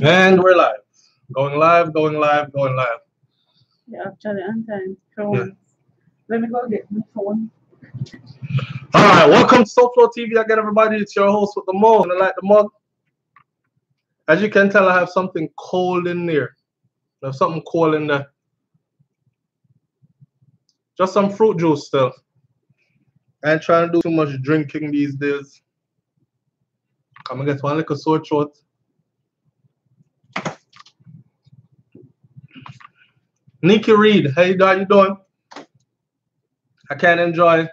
And we're live. Going live, going live, going live. Yeah, actually, on time. So, let me go get my phone. Alright, welcome to SouFLoTV again, everybody. It's your host with the mug. And I like the mug. As you can tell, I have something cold in there. There's something cold in there. Just some fruit juice still. I ain't trying to do too much drinking these days. I'm gonna get one little sore throat. Nikki Reed, how you doing? I can't enjoy.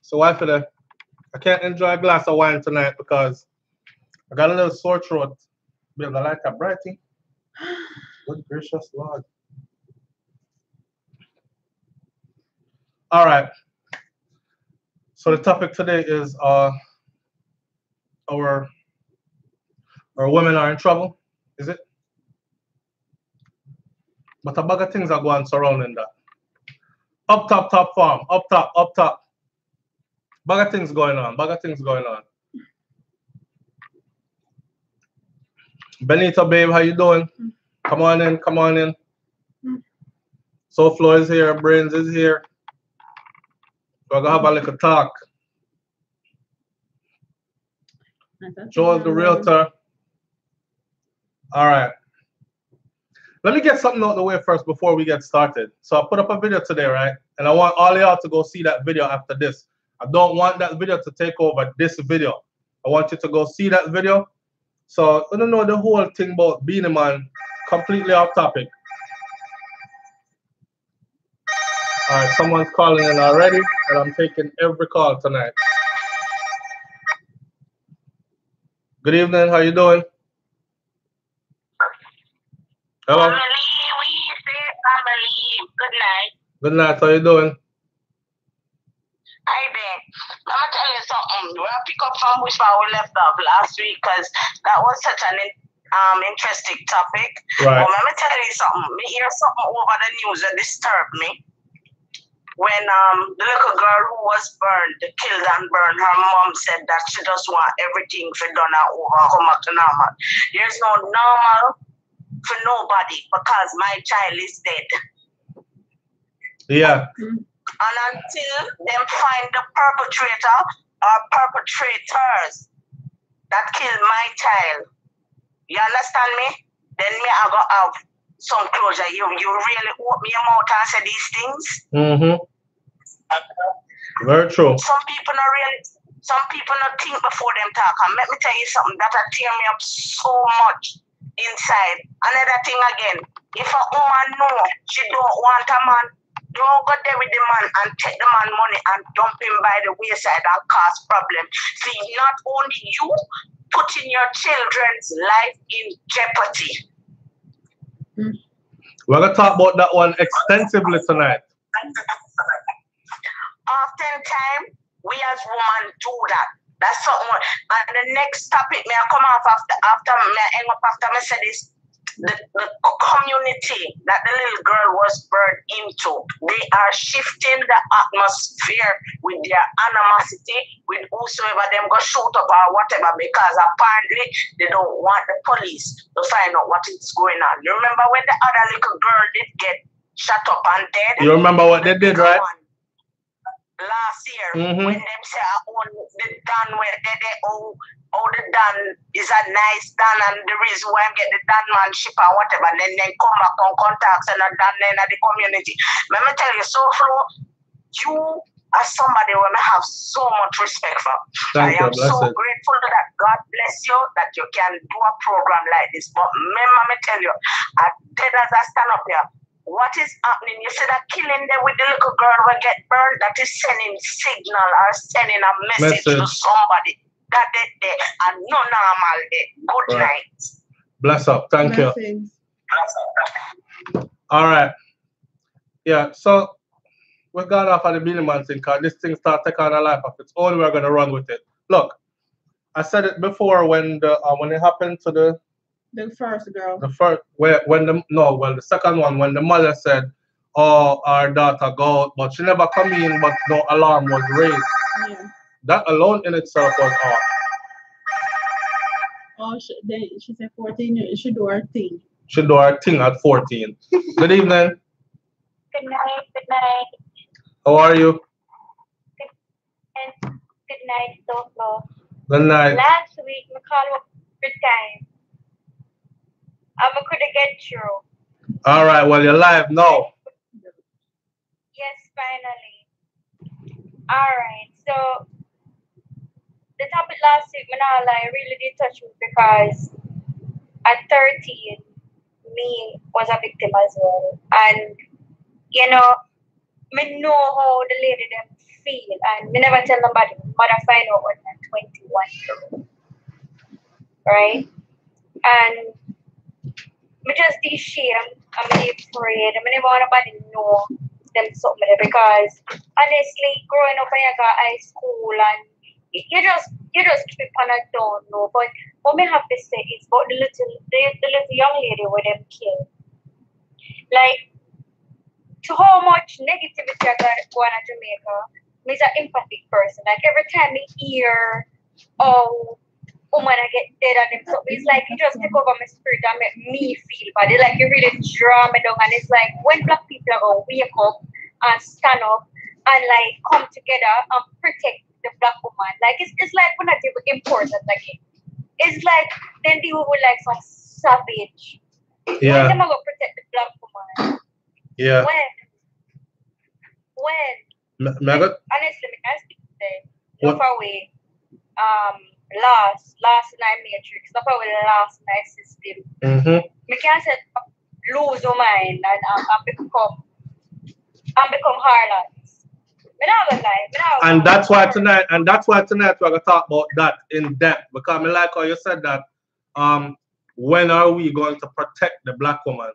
So why for that? I can't enjoy a glass of wine tonight because I got a little sore throat. Babe, I like that brighting. Good gracious Lord. All right. So the topic today is our women are in trouble. Is it? But a bag of things are going surrounding that. Up top farm. Up top. Bag of things going on. Benita, babe, how you doing? Come on in. SouFLo is here. Brains is here. We're gonna have a little talk. Joel the realtor. All right. Let me get something out of the way first before we get started. So I put up a video today, right? And I want all y'all to go see that video after this. I don't want that video to take over this video. I want you to go see that video. So I don't know the whole thing about being a man, completely off topic. All right, someone's calling in already, and I'm taking every call tonight. Good evening, how you doing? Hello? Family, good night. Good night, how you doing? Hi there. Let me tell you something. We'll pick up from which part we left off last week because that was such an interesting topic. Right. But let me tell you something. Me hear something over the news that disturbed me. When the little girl who was killed and burned, her mom said that she just want everything for done and over, come back to normal. There's no normal for nobody because my child is dead. Yeah. And until them find the perpetrator or perpetrators that killed my child, you understand me? Then me I go have some closure. You really open your mouth and say these things? Mm-hmm. Very true. Some people not think before them talk. And let me tell you something that tear me up so much inside. Another thing again, if a woman know she don't want a man, don't go there with the man and take the man money and dump him by the wayside and cause problem. See, not only you putting your children's life in jeopardy. We're going to talk about that one extensively tonight. Oftentimes, we as women do that. That's something. And the next topic may come off after me say this. The community that the little girl was burned into, they are shifting the atmosphere with their animosity, with whosoever them go shoot up or whatever, because apparently they don't want the police to find out what is going on. You remember when the other little girl did get shot up and dead? You remember what they did, right? Last year, when them say, the Dan where they the Dan is a nice Dan, and the reason why I'm get the Dan manship or whatever, then they come back on contacts and a Dan in the community. Let me tell you, SouFLo, you are somebody who I have so much respect for. I am so grateful that God bless you that you can do a program like this. But remember, me tell you, as dead as I stand up here, what is happening? You see that killing them with the little girl will get burned, that is sending signal or sending a message to somebody that they there and no normal day. Good night. Bless up. Thank you. All right. Yeah, so we got off of the Billy Man thing because this thing started taking on a life of its own. We're gonna run with it. Look, I said it before when it happened to the first girl. The second one, when the mother said, "Oh, our daughter go out," but she never come in, but no alarm was raised. Yeah. That alone in itself was off. Oh, she said 14. She do her thing. She do her thing at 14. Good evening. Good night. Good night. How are you? Good night, SouFLo. Good night. Last week, I called for time. I couldn't get through. All right, well, you're live now. Yes, finally. All right, so the topic last week, I really did touch me because at 13, me was a victim as well. And, you know, me know how the lady them feel. And me never tell nobody. Mother find out when I'm 21. Right? And me just be shame. I'm really afraid. I never want nobody know them something because honestly, growing up in high school and you just keep on a don't know. But what me have to say is about the little young lady with them killed. Like to how much negativity I got going on Jamaica, me's an empathic person. Like every time I hear woman I get dead on them so it's like it just take over my spirit and make me feel bad. It like you really draw me down and it's like when black people are gonna wake up and stand up and like come together and protect the black woman. Like it's like we're not even important again. It's like then they will like some savage. Yeah. When them gonna protect the black woman? Yeah. When? Honestly, me can't speak today. So far away. Last night matrix, not probably the last night system. Me can't say lose your mind and become harlots. And that's why tonight we're gonna talk about that in depth because I like how you said that. When are we going to protect the black woman?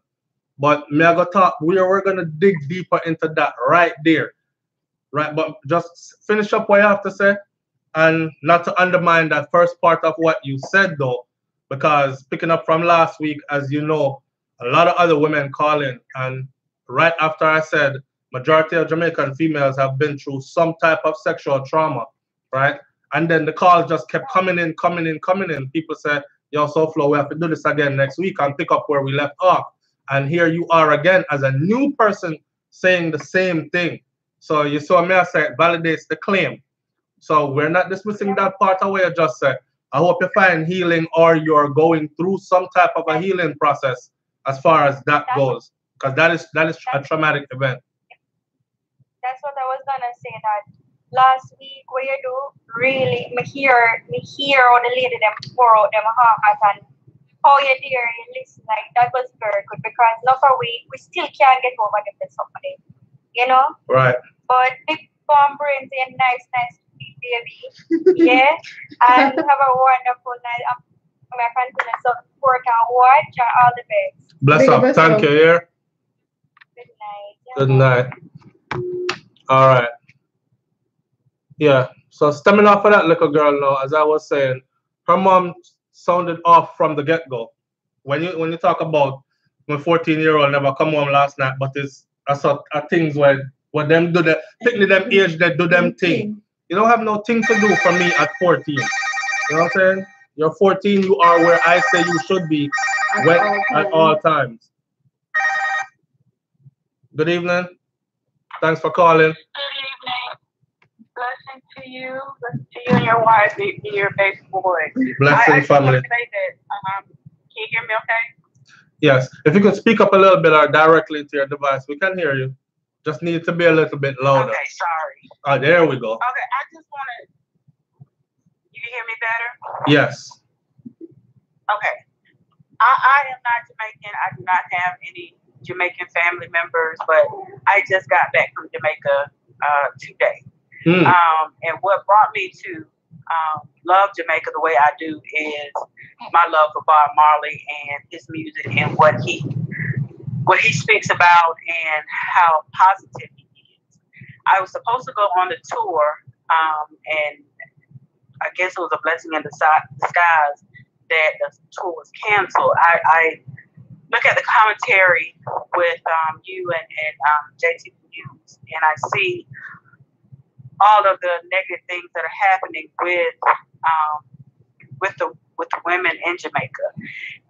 But we're gonna dig deeper into that right there. Right, but just finish up what you have to say. And not to undermine that first part of what you said, though, because picking up from last week, as you know, a lot of other women call in. And right after I said, majority of Jamaican females have been through some type of sexual trauma, right? And then the calls just kept coming in. People say, yo, SouFLo, we have to do this again next week and pick up where we left off. And here you are again as a new person saying the same thing. So you saw me, I said, validates the claim. So we're not dismissing that part of what you just said. I hope you find healing or you're going through some type of a healing process as far as that goes. Because that is a traumatic event. That's what I was gonna say that last week where you do really me hear all the lady them pour out them heart and how you dear you listen like that was very good because not for we still can't get over them with somebody. You know? Right. But big bomb brains and nice baby. Yeah. And have a wonderful night. I'm gonna continue to support and watch and all the best. Bless up. Thank you, here. Good night. Good night. All right. Yeah. So stemming off of that little girl now, as I was saying, her mom sounded off from the get-go. When you talk about my 14-year-old never come home last night, but it's things where them do that, particularly them age that do them thing. You don't have no thing to do for me at 14. You know what I'm saying? You're 14, you are where I say you should be at all times. Good evening. Thanks for calling. Good evening. Blessing to you and your wife, your baby boy. Blessing family. Say that, can you hear me okay? Yes. If you could speak up a little bit or directly to your device, we can hear you. Just need to be a little bit louder. Okay, sorry. Oh, there we go. Okay, I just wanted. You can hear me better? Yes. Okay. I am not Jamaican. I do not have any Jamaican family members, but I just got back from Jamaica today. And what brought me to love Jamaica the way I do is my love for Bob Marley and his music and what he speaks about and how positive he is. I was supposed to go on the tour, and I guess it was a blessing in disguise that the tour was canceled. I look at the commentary with you and JT News, and I see all of the negative things that are happening with with the women in Jamaica.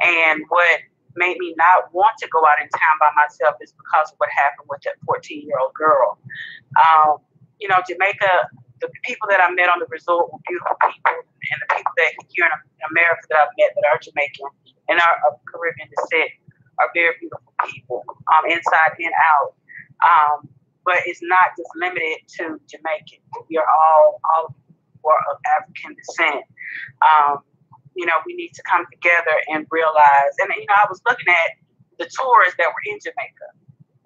And what made me not want to go out in town by myself is because of what happened with that 14-year-old girl. You know, Jamaica, the people that I met on the resort were beautiful people, and the people that here in America that I've met that are Jamaican and are of Caribbean descent are very beautiful people, inside and out. But it's not just limited to Jamaican. We are all of African descent. You know, we need to come together and realize, and you know, I was looking at the tourists that were in Jamaica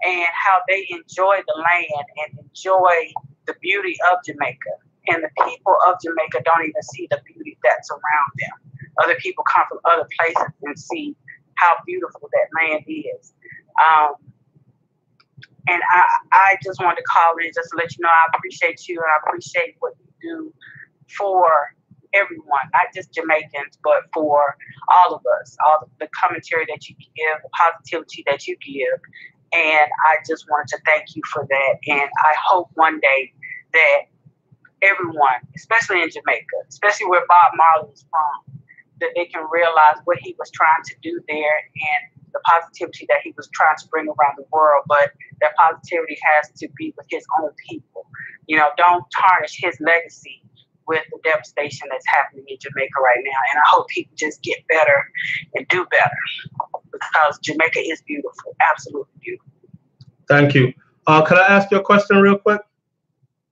and how they enjoy the land and enjoy the beauty of Jamaica. And the people of Jamaica don't even see the beauty that's around them. Other people come from other places and see how beautiful that land is. And I just wanted to call in just to let you know I appreciate you and I appreciate what you do for everyone, not just Jamaicans, but for all of us, all the commentary that you give, the positivity that you give. And I just wanted to thank you for that. And I hope one day that everyone, especially in Jamaica, especially where Bob Marley is from, that they can realize what he was trying to do there and the positivity that he was trying to bring around the world. But that positivity has to be with his own people. You know, don't tarnish his legacy with the devastation that's happening in Jamaica right now. And I hope people just get better and do better, because Jamaica is beautiful, absolutely beautiful. Thank you. Can I ask you a question real quick?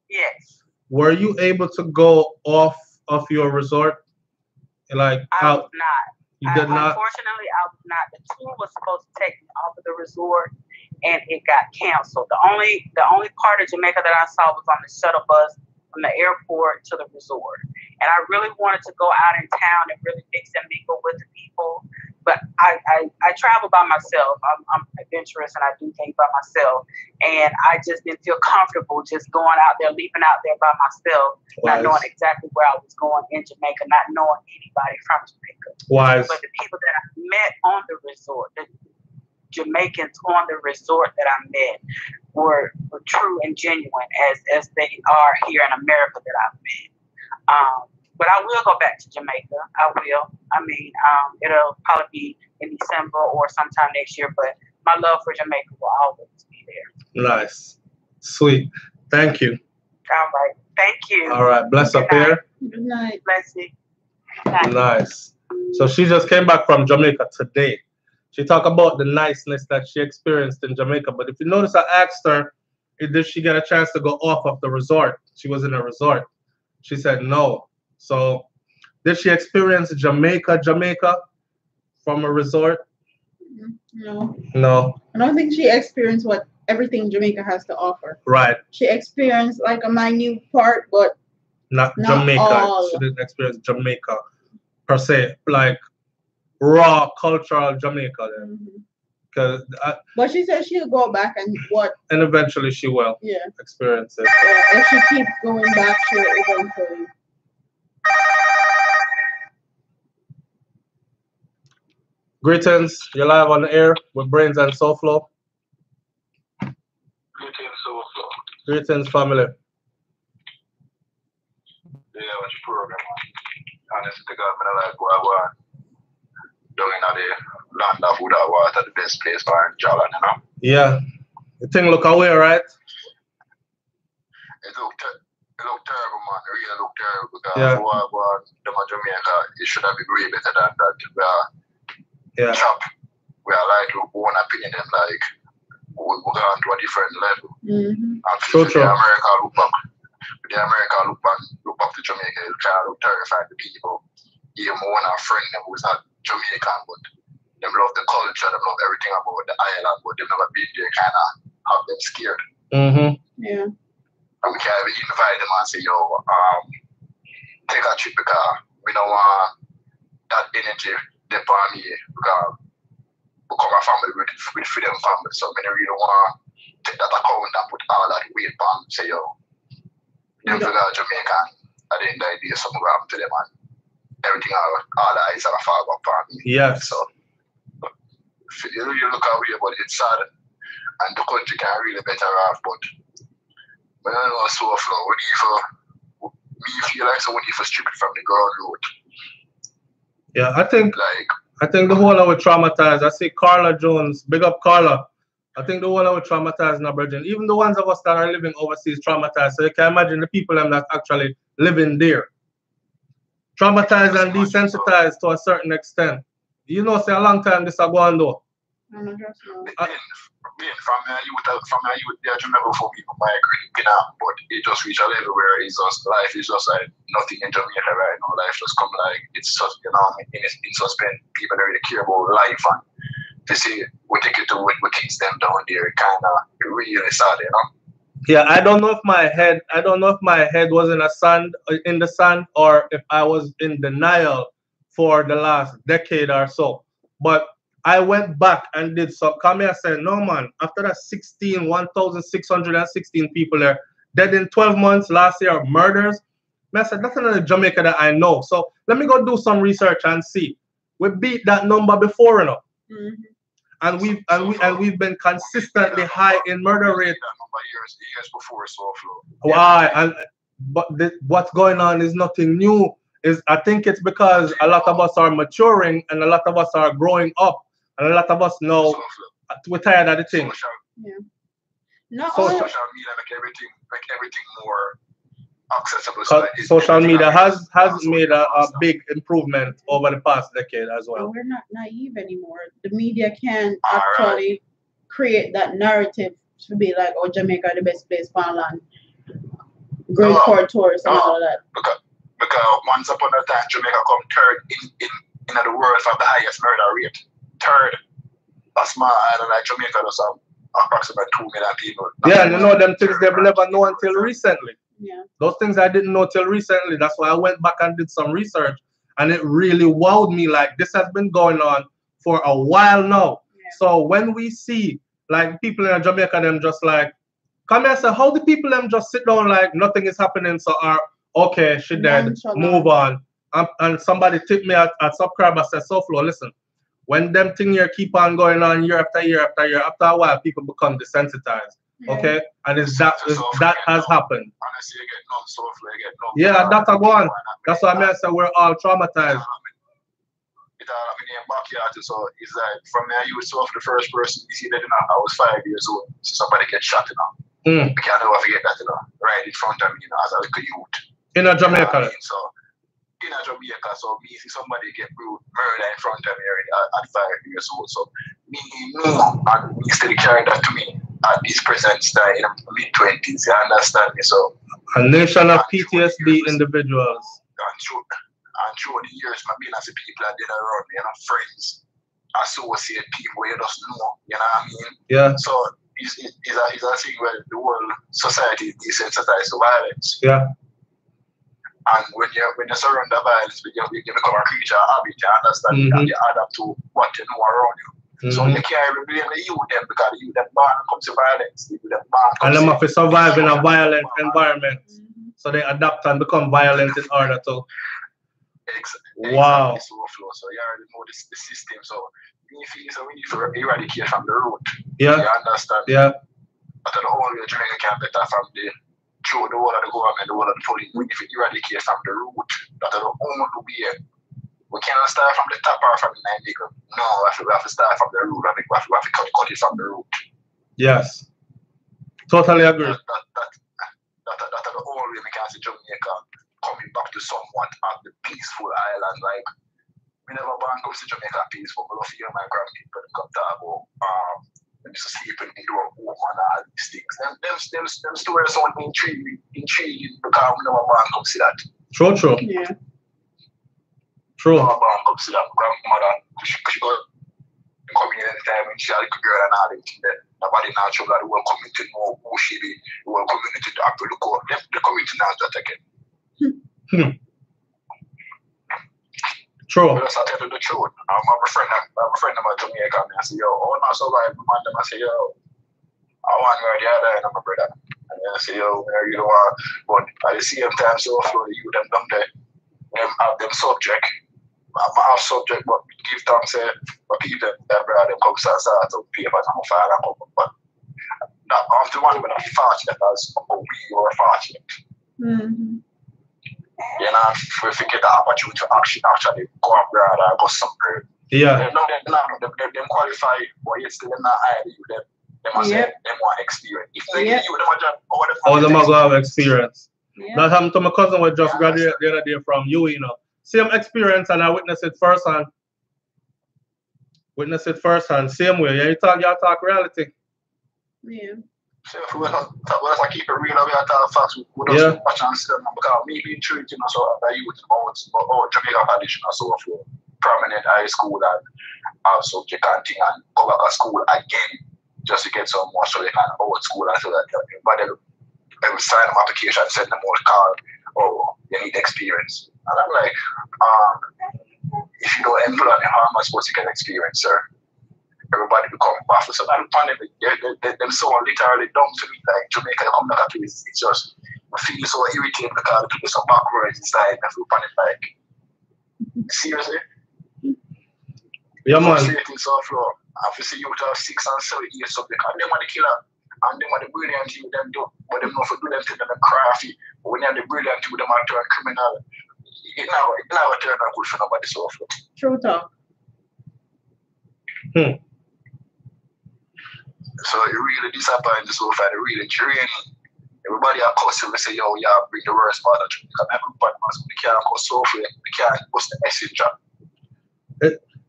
Yes. Were you able to go off of your resort? Like I was not. You did not? Unfortunately, I was not. The tour was supposed to take me off of the resort, and it got canceled. The only part of Jamaica that I saw was on the shuttle bus from the airport to the resort. And I really wanted to go out in town and really mix and mingle with the people. But I travel by myself. I'm adventurous and I do things by myself. And I just didn't feel comfortable just going out there, leaping out there by myself, not knowing exactly where I was going in Jamaica, not knowing anybody from Jamaica. Wise. But the people that I met on the resort, the Jamaicans on the resort that I met were true and genuine as they are here in America that I've met. But I will go back to Jamaica. I will. I mean, it'll probably be in December or sometime next year, but my love for Jamaica will always be there. Nice. Sweet. Thank you. All right. Thank you. All right. Bless up here. Good night. Bless you. Nice. So she just came back from Jamaica today. She talked about the niceness that she experienced in Jamaica. But if you notice, I asked her, did she get a chance to go off of the resort? She was in a resort. She said no. So did she experience Jamaica from a resort? No. No. I don't think she experienced what everything Jamaica has to offer. Right. She experienced like a minute part, but not Jamaica. All. She didn't experience Jamaica per se, like raw cultural Jamaica then. But she said she'll go back and and eventually she will experience it. Yeah, if she keeps going back, she'll eventually. Greetings, you're live on the air with Brains and SouFLo. Greetings, SouFLo. Greetings, family. Yeah, what's your program, man? Honestly, the government like what I want. Down in the land of Buddha water, the best place for Jalan, you know? Yeah. The thing look away, right? It look terrible, man. It really look terrible because what them in Jamaica, it should have been way better than that. We are chop. We are like one opinion and like we're going to a different level. And True. America look back. The America look back to Jamaica, it kind of look terrified the people. Even one of friend them who's not Jamaican, but them love the culture, them love everything about the island, but they've never been there, kind of have them scared. Yeah. And we can't even invite them and say, yo, take a trip because we don't want that energy dip on me because we come a family with freedom family, so we don't really want to take that account and put all that weight on say, yo, them figure out Jamaican at the end of the day, something will happen to them and everything, all the eyes are fall back on me. Yes. So you look away, but it's sad and the country can really better off, but I don't know SouFLo, me feel like someone if strip it from the ground road. Yeah, I think Like, the whole of it traumatized. I see Carla Jones, big up Carla. I think the whole of it traumatized in Aberdeen. Even the ones of us that are living overseas traumatized. So you can imagine the people that's actually living there. Traumatized and desensitized to a certain extent. You know, say a long time this is going though. I'm not just know. From your youth, there, Jamaica before people migrate, but it just reach a level where it's just life is just like nothing in Jamaica right now. Life just come like it's just in suspend. People don't really care about life, and they say we take it to what kids them down there. Kind of really sad, Yeah, I don't know if my head was in the sand, or if I was in denial for the last decade or so. But I went back and did some. Come here, said, no man. After that 1,616 people there dead in 12 months last year, murders. I said that's another Jamaica that I know. So let me go do some research and see. We beat that number before, and we've been consistently high in murder rate. Years before SouFLo. Why? But what's going on is nothing new. I think it's because a lot of us are maturing and a lot of us are growing up, and a lot of us know we're tired of the thing. Social media make everything more accessible. Social media has made a big improvement over the past decade as well. We're not naive anymore. The media can actually create that narrative to be like, oh, Jamaica the best place for land. Great for tourists and all of that. Because once upon a time, Jamaica come third in the world for the highest murder rate. Third. A small island like Jamaica does have approximately 2 million people. Yeah, and you know them things they've never known until recently. Yeah. Those things I didn't know till recently. That's why I went back and did some research, and it really wowed me. Like, this has been going on for a while now. Yeah. So when we see like people in Jamaica, them just like, come here, say, how the people them just sit down like nothing is happening, so are okay, she dead, move on. And somebody tip me at subscriber says, SouFLo, listen, when them thing here keep on going on year after year after year, after a while people become desensitized. Okay? And that has happened. Honestly, you get numb, SouFLo, you get numb. Yeah, that's a one. That's why I say we're all traumatized. In backyard, so it's like from there you saw the first person you see that I was 5 years old, so somebody gets shot, I can't never forget that, right in front of me, as a little youth. In a Jamaica. So in a Jamaica, so me see somebody get murdered in front of me at 5 years old. So me and me still carrying that to me at this present time in the mid-20s, you understand me? So a nation of PTSD individuals. And through the years, my being as a people that did around me, friends, associate people you just know, you know what I mean? Yeah. So it's a thing where the whole society is desensitized to violence. Yeah. And when you surround the violence, you become a creature of habit, you understand, and you adapt to what you know around you. So you can't even blame the youth them, because the youth them born comes to violence. And them have to survive in a violent environment. So they adapt and become violent in order to. Exactly. Wow. So you already know the system. So we need to eradicate from the root. Yeah. You understand? Yeah. But the only way Jamaica can better from through the whole of the government, the whole of the police, we need to eradicate from the root. That's the only way. We cannot start from the top or from the nine. No, we have to start from the root. We have to cut it from the root. Yes. Totally agree. That's the only way we can see Jamaica coming back to somewhat of the peaceful island. Like, we never born come to Jamaica peaceful, but I feel my grandparents come talk about them just sleeping in the home and all these things. Them stories sound intriguing because we never born come see that. True. Yeah. True. Never born come see that. Grandmother, she go coming in anytime when she had a girl and all that. Nobody now show that the whole community know who she be. The whole community after the court. The community now that again. True. But I tell you the truth. I have a friend in Jamaica, and I say, yo, I want to survive. I say, yo, I want to go the other end of my brother. And I say, yo, you don't want. But at the same time, SouFLo, you them down there, them have them subject. I have subject, but give thanks for people that brought them come start to papers and file and come. But I'm the one who is fortunate as we were fortunate. You know, if we get the opportunity to actually go abroad or go somewhere. Yeah. Them qualify, but yet still not hire you. Them want experience. If they give you, them are going to have experience. That happened to my cousin who just graduated the other day from UE, you know. Same experience, and I witnessed it firsthand. Same way. Yeah, you talk reality. Yeah. So if we I keep it real, we talk facts. We don't watch and see them because me being treated, you know, so that you about Jamaica College, you know, so for prominent high school and also subject and thing and go back to school again just to get some more so they can old school and so that everybody will sign an application, send them more card, oh, you need experience. And I'm like, if you don't employ me, how am I supposed to get experience, sir? Everybody become baffled. So I'm pandemic, them so literally dumb to me, like Jamaica come back to it's just I feel so irritated because people so backwards inside. I feel panic like seriously. Yeah, man. So I feel see you have 6 and 7 years something, and them are the killer, and them are the brilliant you them do, but them not for do them to them crafty. But when you have the brilliant you them are turn criminal. It never turn out good for nobody so far. True talk. So it really disappointing so far, it really draining. Everybody are cussing, we say, yo, yeah, bring the worst part of Jamaica. We can't cuss so far, we can't cuss the message.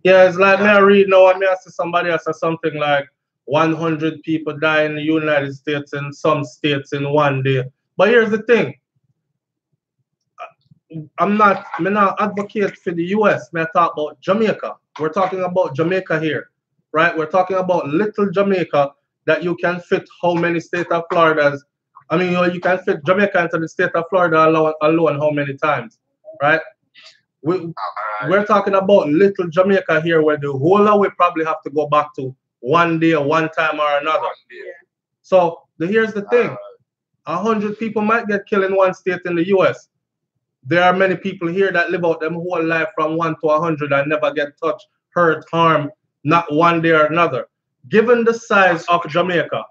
Yeah, it's like me I read now and me I see somebody else say something like 100 people die in the United States in some states in one day. But here's the thing. I'm not advocate for the US, I talk about Jamaica. We're talking about Jamaica here, right? We're talking about little Jamaica that you can fit how many states of Florida's. I mean, you can fit Jamaica into the state of Florida alone how many times, right? We're talking about little Jamaica here where the whole of we probably have to go back to one day, one time or another. So here's the thing. 100 people might get killed in one state in the US. There are many people here that live out them whole life from 1 to 100 and never get touched, hurt, harmed, not one day or another. Given the size of Jamaica,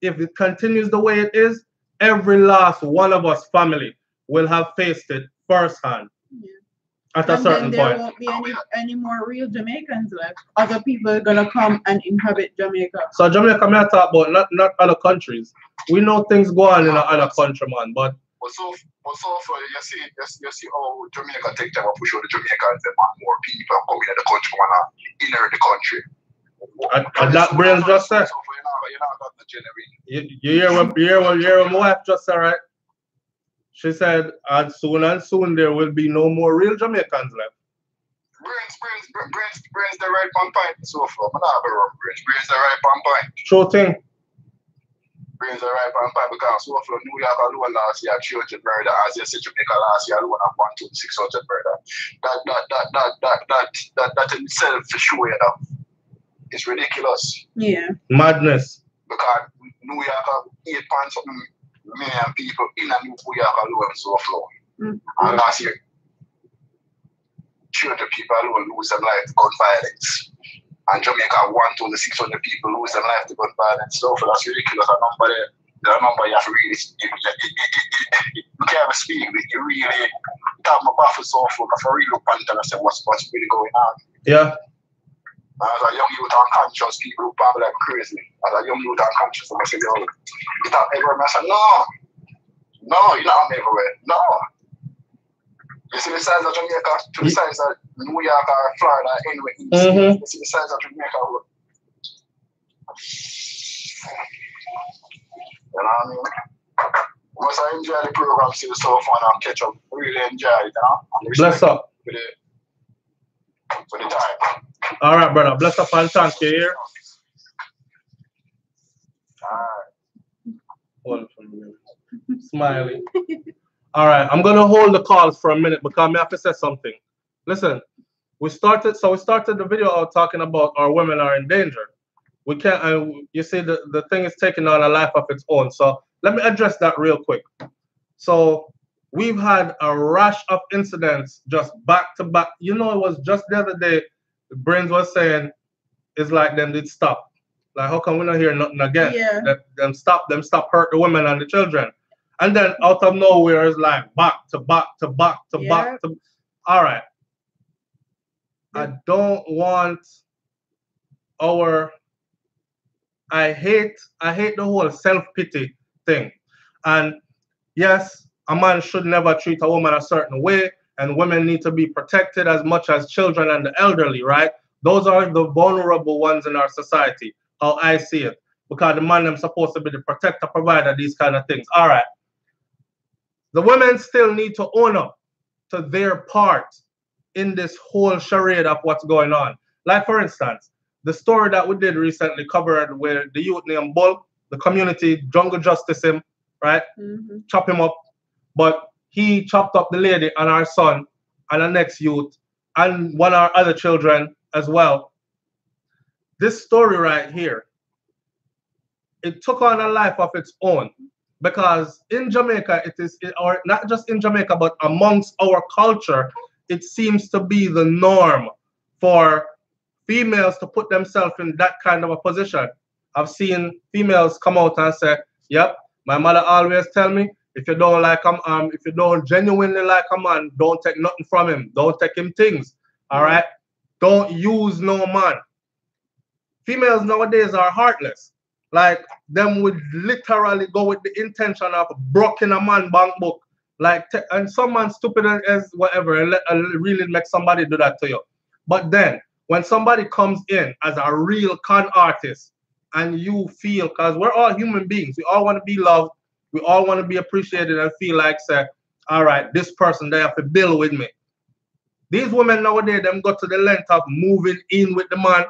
if it continues the way it is, every last one of us family will have faced it firsthand. At a certain point. There won't be any more real Jamaicans left. Other people are gonna come and inhabit Jamaica. So Jamaica, may I talk about not other countries. We know things go on in other country, man, but so far, you see how Jamaica take time to push out the Jamaicans and more people coming in the country wanna inherit the country. And that Brains just said. You hear what my wife just said, right? She said, and soon there will be no more real Jamaicans left. Brains the right point so far. I'm not wrong, Brains the right point. True thing. Brains the right point because so far New York alone last year 300 murder, as you said Jamaica last year alone have 1,600 murder. That in itself for sure, you know, it's ridiculous. Yeah. Madness. Because New York have 8.something million people in a New York alone so far. And last year 300 people alone lose their life to gun violence. And Jamaica 1,600 people lose their life to gun violence. So that's ridiculous. A number there. The number you have to really, you can't even speak. You really have my baffle so full. I really look at it and I say, what's really going on? Yeah. As a young youth unconscious, people who probably like crazy. As a young youth unconscious, I say, yo, you not everywhere. I say, no, you're not everywhere. No. You see the size of Jamaica to the size of New York or Florida, anyway. You see the size of Jamaica. You know what I mean? Once I enjoy the program, see the so fun and catch up. Really enjoy it, you know? Bless up. For the time. All right, brother. Bless up and thank you here. Hold on for a minute. Smiley. All right, I'm gonna hold the calls for a minute because I have to say something. Listen, we started the video out talking about our women are in danger. We can't. You see, the thing is taking on a life of its own. So let me address that real quick. So we've had a rash of incidents just back to back. You know, it was just the other day. Brains was saying, it's like them did stop. Like, how come we not hear nothing again? Yeah. Them stop hurt the women and the children. And then out of nowhere it's like back to back to back to back to. All right. I don't want our. I hate the whole self-pity thing. And yes, a man should never treat a woman a certain way, and women need to be protected as much as children and the elderly, right? Those are the vulnerable ones in our society, how I see it. Because the man is supposed to be the protector, provider, these kind of things. All right. The women still need to own up to their part in this whole charade of what's going on. Like, for instance, the story that we did recently covered where the youth named Bull, the community jungle justice him, right? Chop him up. But he chopped up the lady and our son and the next youth and one of our other children as well. This story right here, it took on a life of its own because in Jamaica, or not just in Jamaica, but amongst our culture, it seems to be the norm for females to put themselves in that kind of a position. I've seen females come out and say, yep, my mother always tell me, if you don't like him, if you don't genuinely like a man, don't take nothing from him. Don't take him things. All right? Don't use no man. Females nowadays are heartless. Like, them would literally go with the intention of broking a man bank book. Like, and someone stupid as whatever, and really make somebody do that to you. But then, when somebody comes in as a real con artist, and you feel, because we're all human beings, we all want to be loved, we all want to be appreciated and feel like, say, all right, this person, they have to deal with me. These women nowadays, them go to the length of moving in with the man,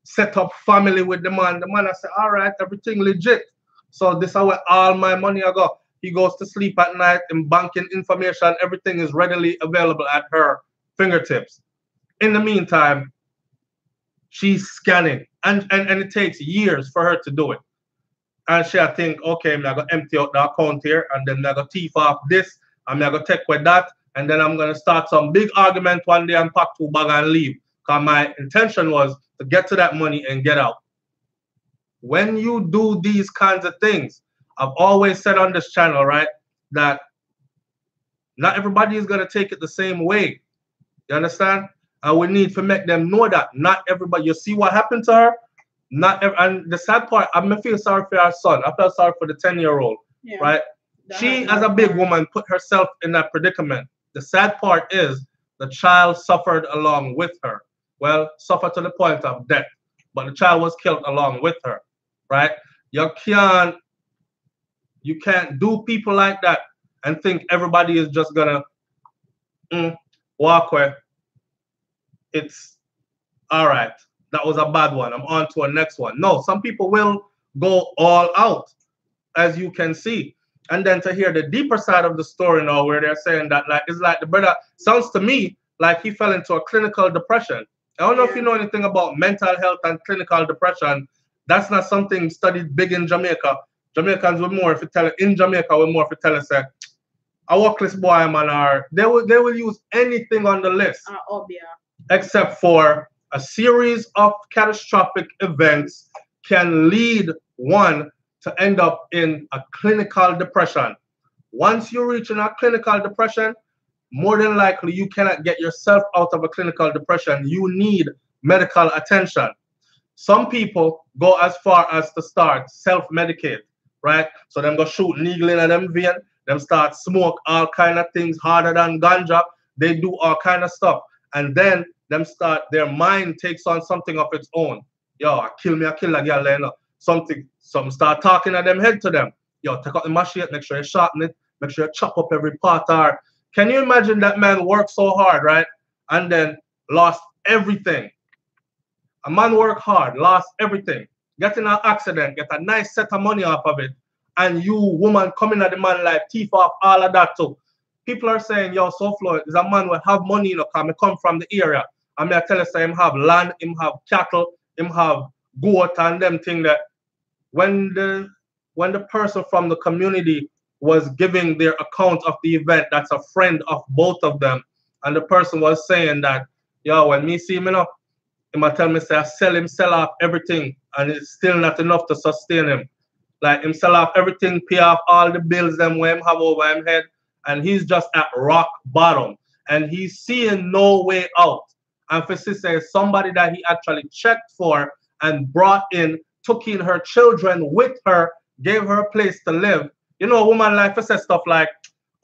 set up family with the man. The man I say, all right, everything legit. So this is where all my money I go. He goes to sleep at night and banking information, everything is readily available at her fingertips. In the meantime, she's scanning. And it takes years for her to do it. And she think, okay, I'm going to empty out the account here, and then I'm going to thief off this, and I'm going to take with that, and then I'm going to start some big argument one day and pack 2 bags and leave. Because my intention was to get to that money and get out. When you do these kinds of things, I've always said on this channel, right, that not everybody is going to take it the same way. You understand? And we need to make them know that not everybody. You see what happened to her? And the sad part, I feel sorry for our son. I felt sorry for the 10-year-old, right? She, as a big woman, put herself in that predicament. The sad part is the child suffered along with her. Well, suffered to the point of death, but the child was killed along with her, right? You can't do people like that and think everybody is just gonna walk away. It's all right. That was a bad one. I'm on to a next one. No, some people will go all out, as you can see. And then to hear the deeper side of the story now, where they're saying that, like, it's like the brother sounds to me like he fell into a clinical depression. I don't know if you know anything about mental health and clinical depression. That's not something studied big in Jamaica. Jamaicans were more, if you tell it, in Jamaica, we're more, if you tell us, a workless boy, man, or they will use anything on the list. Except for a series of catastrophic events can lead one to end up in a clinical depression. Once you reach in a clinical depression, more than likely you cannot get yourself out of a clinical depression. You need medical attention. Some people go as far as to start self-medicate, right? So them go shoot needle in them vein, them start smoke all kind of things harder than ganja. They do all kind of stuff. And then them start, their mind takes on something of its own. Yo, I kill a girl, you know. Some start talking at them head to them. Yo, take out the machete, make sure you sharpen it, make sure you chop up every part. Or can you imagine that man worked so hard, right? And then lost everything. A man worked hard, lost everything, get in an accident, get a nice set of money off of it, and you, woman, coming at the man like thief off all of that too. People are saying, yo, SouFLo is a man who have money, you know, because I come from the area. I mean, I tell you, say, him have land, him have cattle, him have goat and them thing that when the person from the community was giving their account of the event, that's a friend of both of them, and the person was saying that, yo, when me see him, you know, he might tell me, say, I sell off everything, and it's still not enough to sustain him. Like him sell off everything, pay off all the bills them where him have over him head, and he's just at rock bottom. And he's seeing no way out. And for sister is somebody that he actually checked for and brought in, took in her children with her, gave her a place to live. You know, a woman like to say stuff like,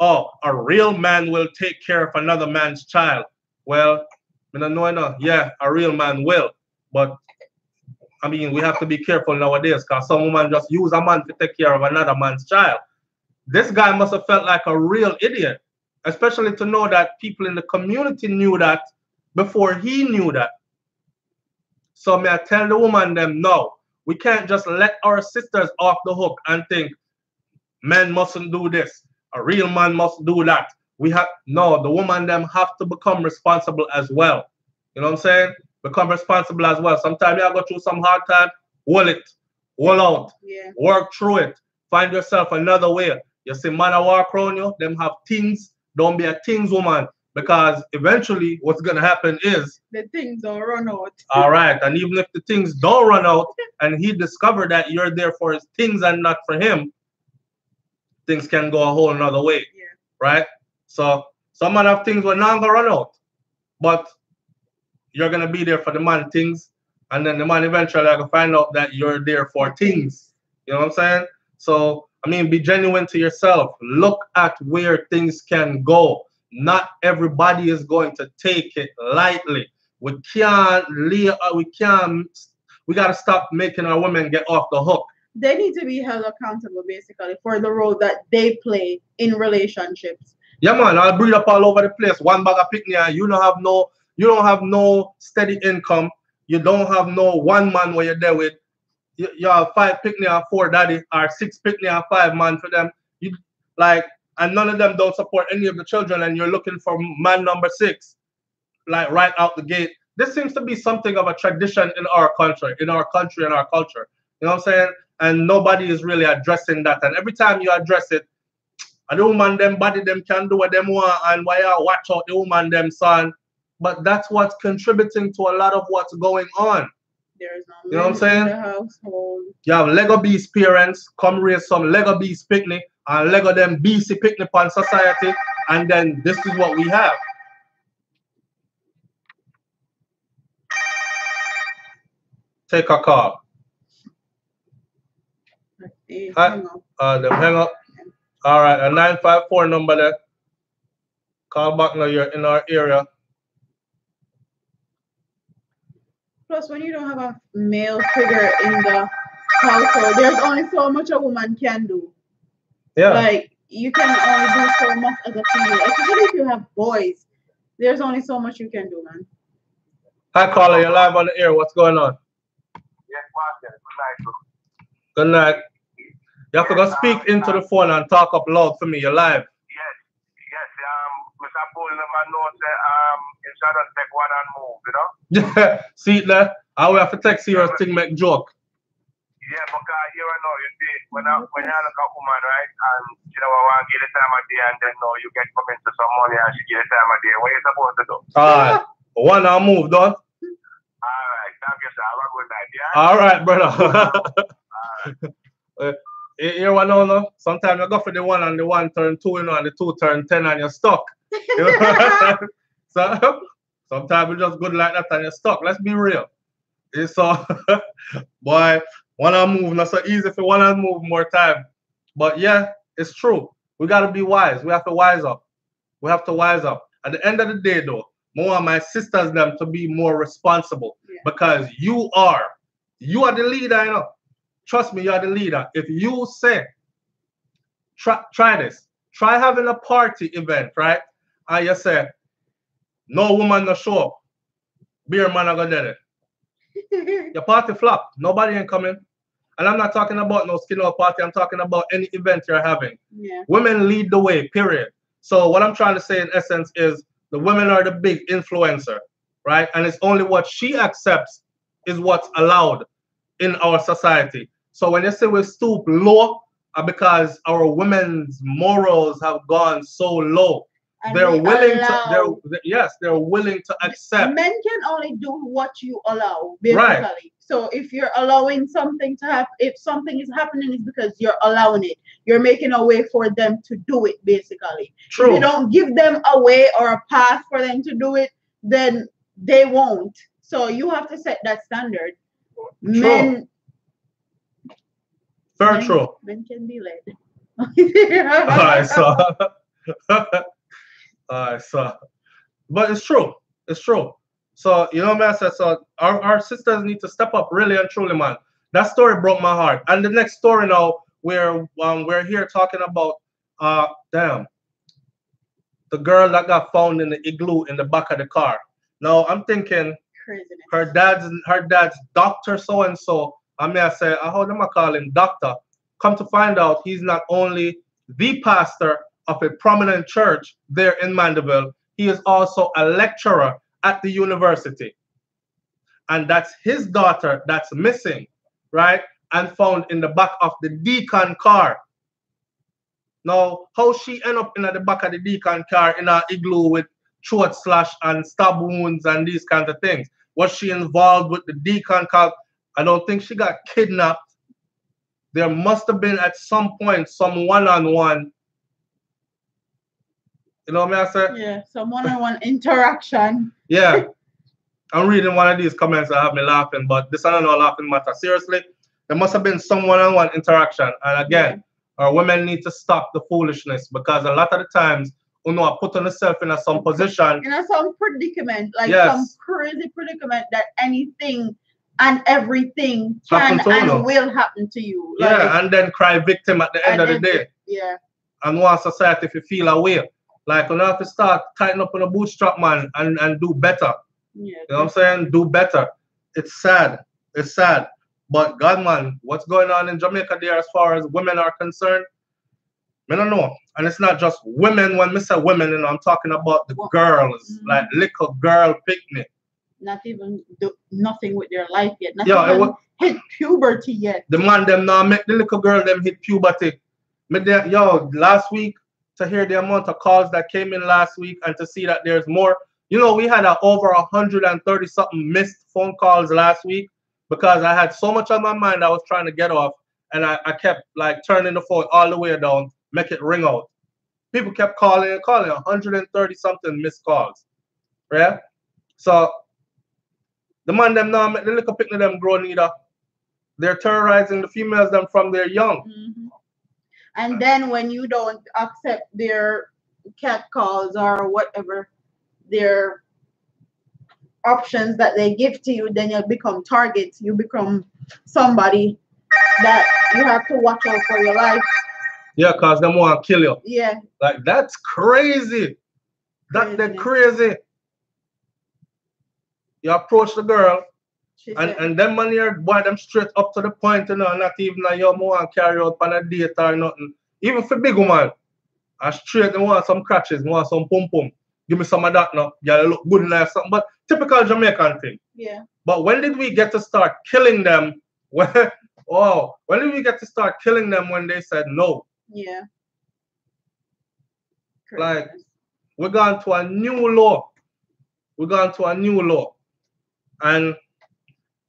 oh, a real man will take care of another man's child. Well, I don't know. Yeah, a real man will. But I mean, we have to be careful nowadays because some woman just use a man to take care of another man's child. This guy must have felt like a real idiot, especially to know that people in the community knew that before he knew that. So may I tell the woman them, no, we can't just let our sisters off the hook and think men mustn't do this, a real man must do that. We have no, the woman them have to become responsible as well. You know what I'm saying? Become responsible as well. Sometimes you go through some hard time, hold it, hold out, work through it, find yourself another way. You see man a walk around you, them have things, don't be a things woman, because eventually what's gonna happen is the things don't run out. All right, and even if the things don't run out and he discovered that you're there for his things and not for him, things can go a whole another way. Right? So some man have things will not gonna run out, but you're gonna be there for the man things, and then the man eventually gonna find out that you're there for things. You know what I'm saying? So I mean, be genuine to yourself. Look at where things can go. Not everybody is going to take it lightly. We gotta stop making our women get off the hook. They need to be held accountable basically for the role that they play in relationships. Yeah man, I'll breed up all over the place. One bag of picnic and you don't have no steady income. You don't have no one man where you're there with. You have 5 picnic and 4 daddy, or 6 picnic and 5 man for them. You like, and none of them don't support any of the children, and you're looking for man number 6, like right out the gate. This seems to be something of a tradition in our country, and our culture. You know what I'm saying? And nobody is really addressing that. And every time you address it, the woman them body them can do what them want, and why you watch out the woman them son. But that's what's contributing to a lot of what's going on. There's no, you know what I'm saying? In the household. You have Lego Beast parents come raise some Lego Beast picnic and Lego them BC picnic on society, and then this is what we have. Take a call. Them hang up. All right, a 954 number there. Call back now. You're in our area. Plus, when you don't have a male figure in the household, there's only so much a woman can do. Yeah. Like, you can only do so much as a female. Especially if you have boys, there's only so much you can do, man. Hi, caller. You're live on the air. What's going on? Yes, Master. Good night. Good night. You have to go speak into the phone and talk up loud for me. You're live. Yes. Mr. Bull never knows that if I don't take one and move, you know? See it there? I will have to text you or thing make joke. Yeah, because you know, you see, when you look at a woman, right, and you know, I want to give the time of day, and then you get come into some money and she give the time of day. What are you supposed to do? Alright. One and move, done. Alright, thank you, sir. Have a good night. Yeah? Alright, brother. Alright. You want to know? Sometimes you go for the 1 and the 1 turn 2, you know, and the 2 turn 10 and you're stuck. You know? So sometimes it's just good like that and you're stuck. Let's be real. So, boy, one and move, not so easy for one and move more time. But yeah, it's true. We got to be wise. We have to wise up. We have to wise up. At the end of the day, though, I want my sisters them to be more responsible because you are the leader, you know. Trust me, you are the leader. If you say, try this. Try having a party event, right? And you say, no woman no show up. Beer man are gonna do it. Your party flop. Nobody ain't coming. And I'm not talking about no skin out party. I'm talking about any event you're having. Yeah. Women lead the way, period. So what I'm trying to say in essence is the women are the big influencer, right? And it's only what she accepts is what's allowed in our society. So when you say we stoop low, because our women's morals have gone so low, and they're willing to. They're willing to accept. Men can only do what you allow, basically. Right. So if you're allowing something to happen, if something is happening, it's because you're allowing it. You're making a way for them to do it, basically. True. If you don't give them a way or a path for them to do it, then they won't. So you have to set that standard. True. Men can be led. Alright, so alright, so but it's true. It's true. So you know, man, so our sisters need to step up, really and truly, man. That story broke my heart. And the next story now, we're here talking about the girl that got found in the igloo in the back of the car. Now I'm thinking Craziness. her dad's doctor so and so. I mean, I say, how do I call him doctor? Come to find out, he's not only the pastor of a prominent church there in Mandeville, he is also a lecturer at the university. And that's his daughter that's missing, right? And found in the back of the deacon car. Now, how she end up in the back of the deacon car in an igloo with throat slash and stab wounds and these kinds of things? Was she involved with the deacon car? I don't think she got kidnapped. There must have been at some point some one-on-one. You know what I say? Yeah, some one-on-one interaction. Yeah. I'm reading one of these comments that have me laughing, but this I don't know laughing matter. Seriously, there must have been some one-on-one interaction. And again, our women need to stop the foolishness, because a lot of the times, you know, put on yourself in some position. In some predicament, like some crazy predicament that anything and everything can and will happen to you. Like, yeah, and then cry victim at the end of the day. Yeah. And want society if you feel away. Like, you have to start tighten up on a bootstrap, man, and do better. Yeah, you know what I'm saying? Do better. It's sad. It's sad. But God, man, what's going on in Jamaica there as far as women are concerned? I don't know. And it's not just women. When I say women, you know, I'm talking about the girls, like little girl picnic. Not even do nothing with their life yet. Not even hit puberty yet. The man them now make the little girl them hit puberty. Last week, to hear the amount of calls that came in last week and to see that there's more. You know, we had over 130 something missed phone calls last week because I had so much on my mind I was trying to get off, and I kept like turning the phone all the way down, make it ring out. People kept calling and calling, 130 something missed calls. Right? So the man them now make the little picnic them grow neither. They're terrorizing the females them from their young. Mm-hmm. And then when you don't accept their cat calls or whatever, their options that they give to you, then you become targets. You become somebody that you have to watch out for your life. Yeah, because they want to kill you. Yeah. Like, that's crazy. That's crazy. You approach the girl, and them man here, boy, them straight up to the point, you know, not even like you want to carry out on a date or nothing. Even for big woman, I straight, they want some crutches, they want some pum-pum. Give me some of that now. You look good in there, something. But typical Jamaican thing. Yeah. But when did we get to start killing them? When did we get to start killing them when they said no? Yeah. Like, we're going to a new law. We're going to a new law. And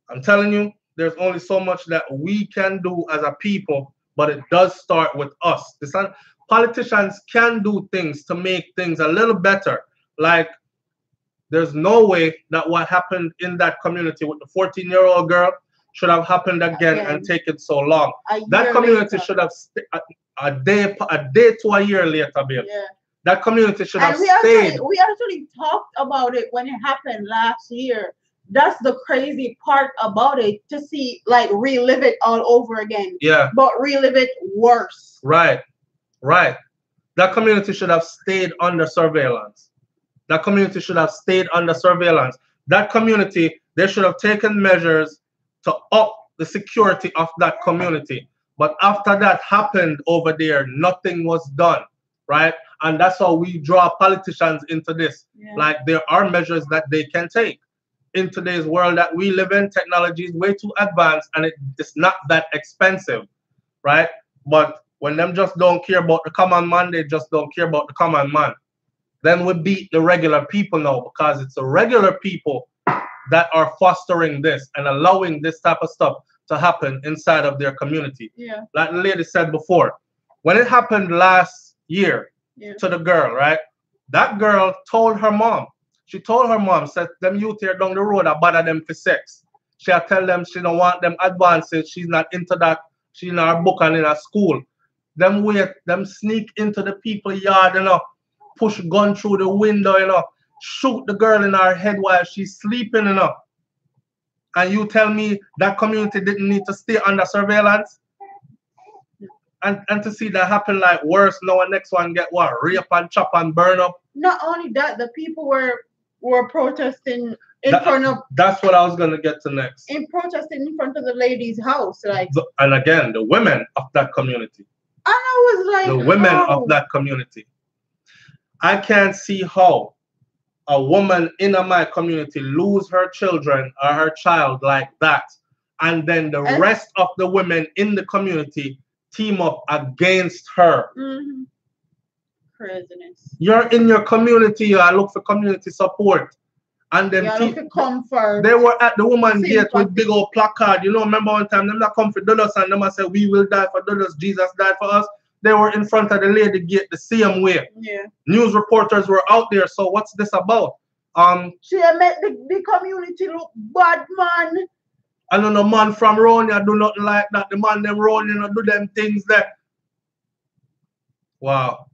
I'm telling you, there's only so much that we can do as a people, but it does start with us. Politicians can do things to make things a little better. Like, there's no way that what happened in that community with the 14-year-old girl should have happened again and taken so long. That community should have a day to a year later, babe. Yeah. That community should have stayed. We actually talked about it when it happened last year. That's the crazy part about it, to see, like, relive it all over again. Yeah. But relive it worse. Right. Right. That community should have stayed under surveillance. That community should have stayed under surveillance. That community, they should have taken measures to up the security of that community. But after that happened over there, nothing was done. Right? And that's how we draw politicians into this. Yeah. Like, there are measures that they can take. In today's world that we live in, technology is way too advanced and it's not that expensive, right? But when them just don't care about the common man, they just don't care about the common man. Then we beat the regular people now, because it's the regular people that are fostering this and allowing this type of stuff to happen inside of their community. Yeah. Like the lady said before, when it happened last year to the girl, right? That girl told her mom. She told her mom, said them youth here down the road are bother them for sex. She'll tell them she don't want them advances. She's not into that. She's in her book and in her school. Them wait, them sneak into the people yard, you know, push gun through the window, you know, shoot the girl in her head while she's sleeping, you know. And you tell me that community didn't need to stay under surveillance? And to see that happen like worse, now and next one get what? Rape and chop and burn up. Not only that, the people were protesting in front of. That's what I was gonna get to next. In protesting in front of the lady's house, like. And again, the women of that community. And I was like, the women of that community. I can't see how a woman in my community lose her children or her child like that, and then the rest of the women in the community team up against her. Mm-hmm. Craziness. You're in your community, you look for community support. And them look for comfort. They were at the woman gate with big old placard. You know, remember one time them not come for Douglas and them say we will die for Douglas, Jesus died for us. They were in front of the lady gate the same way. Yeah. News reporters were out there. So what's this about? She made the community look bad, man. I don't know, man from Ronia do nothing like that. The man them Ronia do them things there. Wow.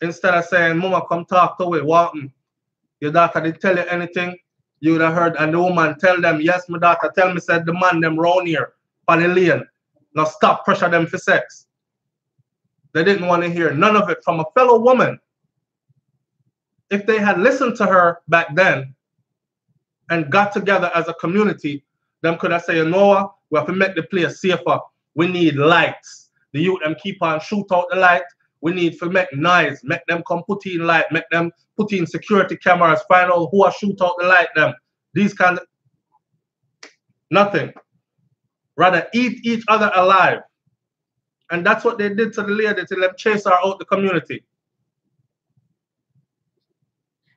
Instead of saying, Mama, come talk to me, what? Your daughter didn't tell you anything, you would have heard, and the woman tell them, yes, my daughter tell me, said the man them round here, on the lane. Now stop pressure them for sex. They didn't want to hear none of it from a fellow woman. If they had listened to her back then and got together as a community, them could have said, you know what, we have to make the place safer. We need lights. The youth them keep on shoot out the light. We need to make noise, make them come put in light, make them put in security cameras, find out who are shoot out the light them. These kinds of nothing. Rather eat each other alive. And that's what they did to the lady to them chase her out the community.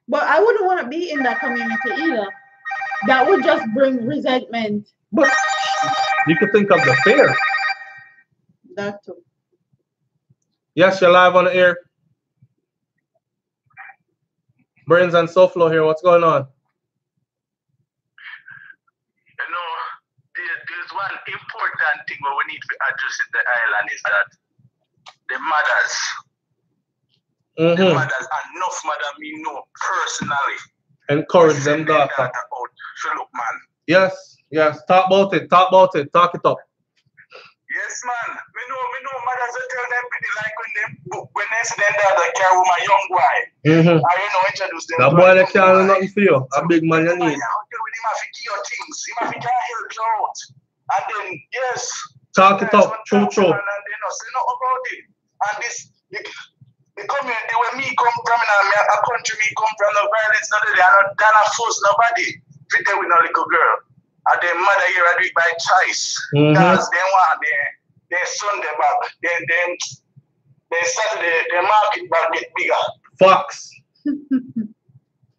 But I wouldn't want to be in that community either. That would just bring resentment. But you could think of the fear. That too. Yes, you're live on the air. Brains and SouFLo here. What's going on? You know, there's one important thing where we need to address in the island is that the mothers, the mothers, enough mother me know personally. Encourage them daughter. Look, man. Yes, yes. Talk about it. Talk about it. Talk it up. Yes, man. Me know mothers will tell them pretty like when they see their daughter carry with my young boy. I introduce them. That boy they can't do nothing for you. A big man you need. Him have to give you things. Him have to help you out. And then yes. Talk it up. True. And they know say nothing about it. And this the community where me come from in a country me come from, no violence, no day. I don't force nobody. Fit there with no little girl. And their mother here I do it by choice. Because they want their Sunday back. Then Saturday their market back get bigger. Fox.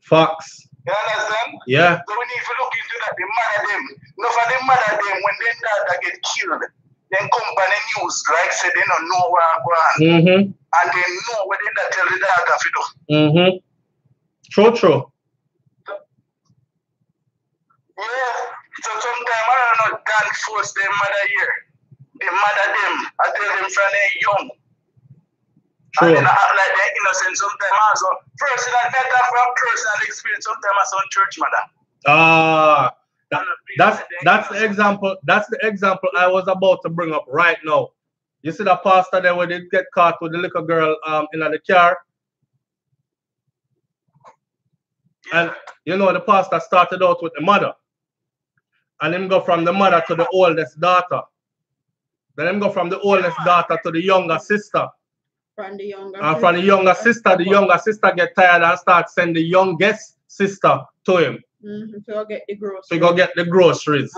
Fox. You understand? Yeah. So we need to look into that. The mother them. No for the mother them when their daughter get killed, then come by the news like say they don't know where I'm going. And they know what they not tell the daughter to do. True. Yeah. So sometimes I don't know, can't force their mother here. The mother them, I tell them from they're young. True. And then I act like they're innocent sometimes also. Personal matter from personal experience, sometimes I son church mother. That's the example. That's the example I was about to bring up right now. You see the pastor there where they get caught with the little girl in the car? Yeah. And you know the pastor started out with the mother. And him go from the mother to the oldest daughter. Then him go from the oldest daughter to the younger sister. From the younger and from the younger sister get tired and start sending the youngest sister to him. So get the groceries. So go get the groceries.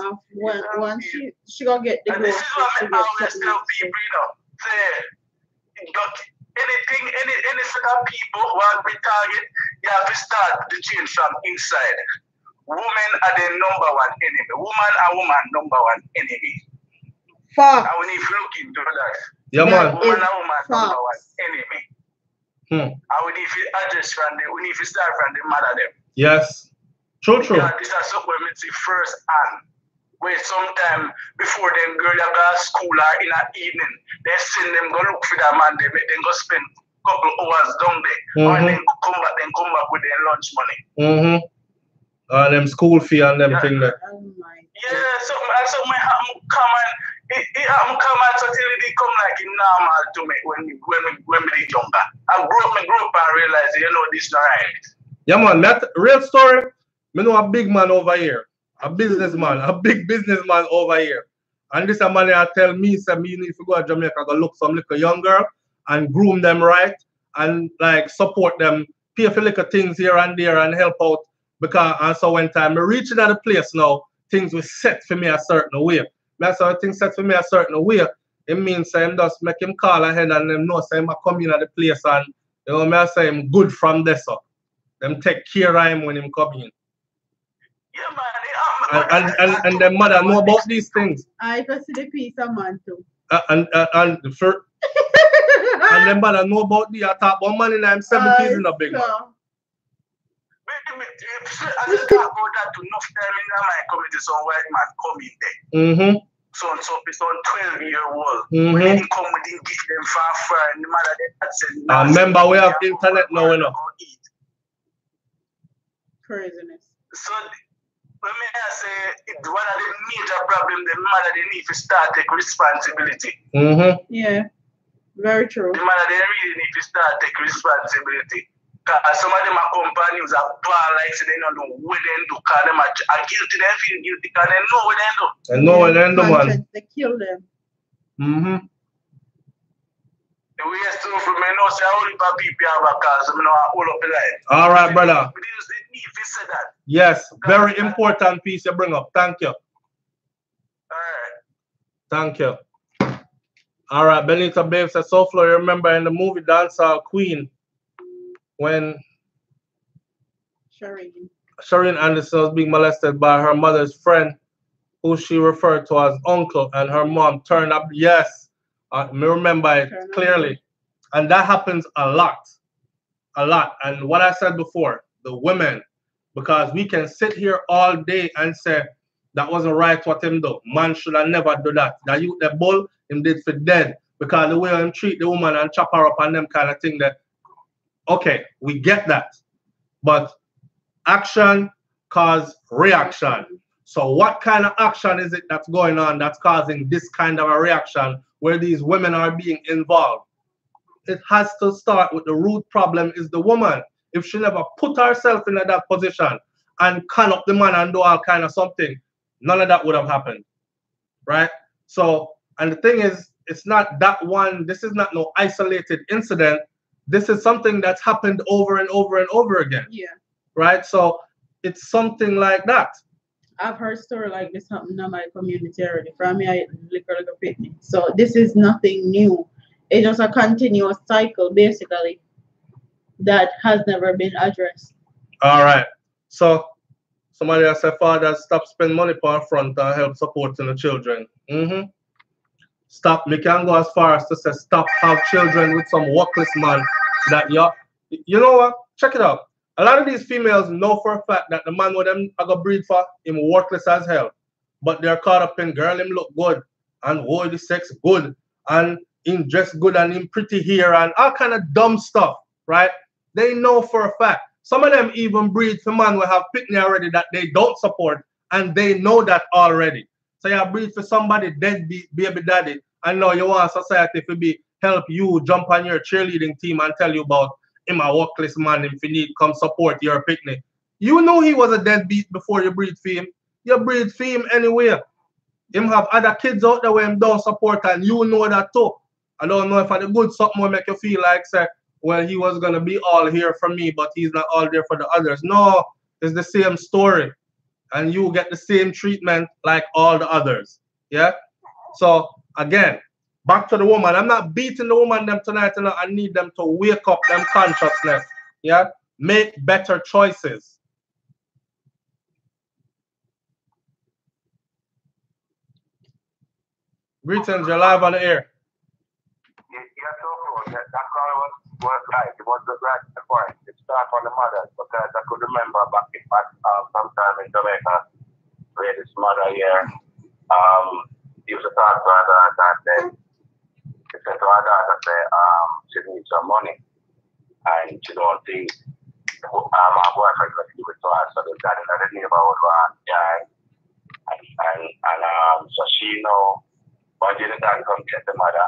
Once she go get the groceries. This is what I always tell people, you know. Say, anything, any set of people who are be target, you have to start the change from inside. women are the number one enemy. Woman and woman number one enemy. Fuck. And we need to look into that. Yeah, man. Woman and woman number one enemy. And we need to address from them. We need to start from the mother them. Yes. True. Yeah, this is something we see first hand. Where sometime before them girl go to school or in the evening, they send them go look for that man, they make them go spend a couple hours down there. And then come back with their lunch money. And them school fee and them thing there. Oh my. Yeah, something happen come and it happen come and so till it come like it normal to me when we younger. I grew up and realized, this not right. Yeah, man, that real story. Me know a big man over here, a businessman, a big businessman over here. And this a man I tell me, say me need to go to Jamaica, go look some little young girl and groom them right and like support them, pay for little things here and there and help out. Because and so when time I reach at the place now, things will set for me a certain way. That's how things set for me a certain way. It means I just make him call ahead and them know say I come in at the place and me I say I'm good from this up. Them take care of him when him come in. Yeah, man. And the mother know about these things. I can see the piece of man too. And the mother know about the attack. One man in them 70s in a big man. I just talk about that to enough time in my community, some white man come in there. Son 12-year-old. When they come, we didn't give them far, and the mother that said, remember, we have internet now, you know. Craziness. So, when I say it's one of the major problems, the mother they need to start take responsibility. Yeah, very true. The mother they really need to start take responsibility. Some of them are companies are bad, like so they don't know what they do. Cause them are guilty, they feel guilty, cause they know what they do. They know what they do, man. They kill them. The way it's true for me, no, say only people have a cause, I know all up the line. All right, brother. We need to say that. Yes, very important piece you bring up. Thank you. All right. Thank you. All right, Benita Babe says, SouFLo, you remember in the movie Dancehall Queen, when Shireen Anderson was being molested by her mother's friend, who she referred to as uncle, and her mom turned up. Yes, I remember it clearly. And that happens a lot. And what I said before, the women, because we can sit here all day and say, that wasn't right what him do. Man should have never do that. That you the bull, him did for dead. Because the way him treat the woman and chop her up and them kind of thing that, okay, we get that. But action cause reaction. So what kind of action is it that's going on that's causing this kind of a reaction where these women are being involved? It has to start with the root problem is the woman. If she never put herself in that position and con up the man and do all kind of something, none of that would have happened. Right? So, and the thing is, it's not that one, this is not no isolated incident. This is something that's happened over and over and over again. Yeah. Right? So it's something like that. I've heard story like this happen in my community already. From me, I little picnic. So this is nothing new. It's just a continuous cycle, basically, that has never been addressed. All right. So somebody has said, father, stop spending money for front and help supporting the children. Stop. We can go as far as to say, stop have children with some workless man that you know what? Check it out. A lot of these females know for a fact that the man with them are gonna breed for him worthless as hell. But they're caught up in girl him look good and boy the sex good and him dress good and him pretty hair and all kind of dumb stuff, right? They know for a fact. Some of them even breed for man who have picnic already that they don't support and they know that already. So you breed for somebody deadbeat baby daddy and now you want society to be help you jump on your cheerleading team and tell you about him a workless man, if you need come support your picnic. You know he was a deadbeat before you breed for him. You breed for him anyway. Him have other kids out there where him don't support and you know that too. I don't know if I the good something will make you feel like say, well, he was gonna be all here for me, but he's not all there for the others. No, it's the same story. And you get the same treatment like all the others. Yeah? So again, back to the woman. I'm not beating the woman them tonight. I need them to wake up them consciousness. Yeah? Make better choices. Greetings, you're live on the air. Yeah, so cool. That call was right. It was the right point. It started on the mother because I could remember back sometime in Jamaica, where this mother here, used to talk to her daughter and then she said to her daughter, she needs some money and she don't think her boyfriend will give it to her, so the dad in the neighborhood was and so she know when the dad come get the mother.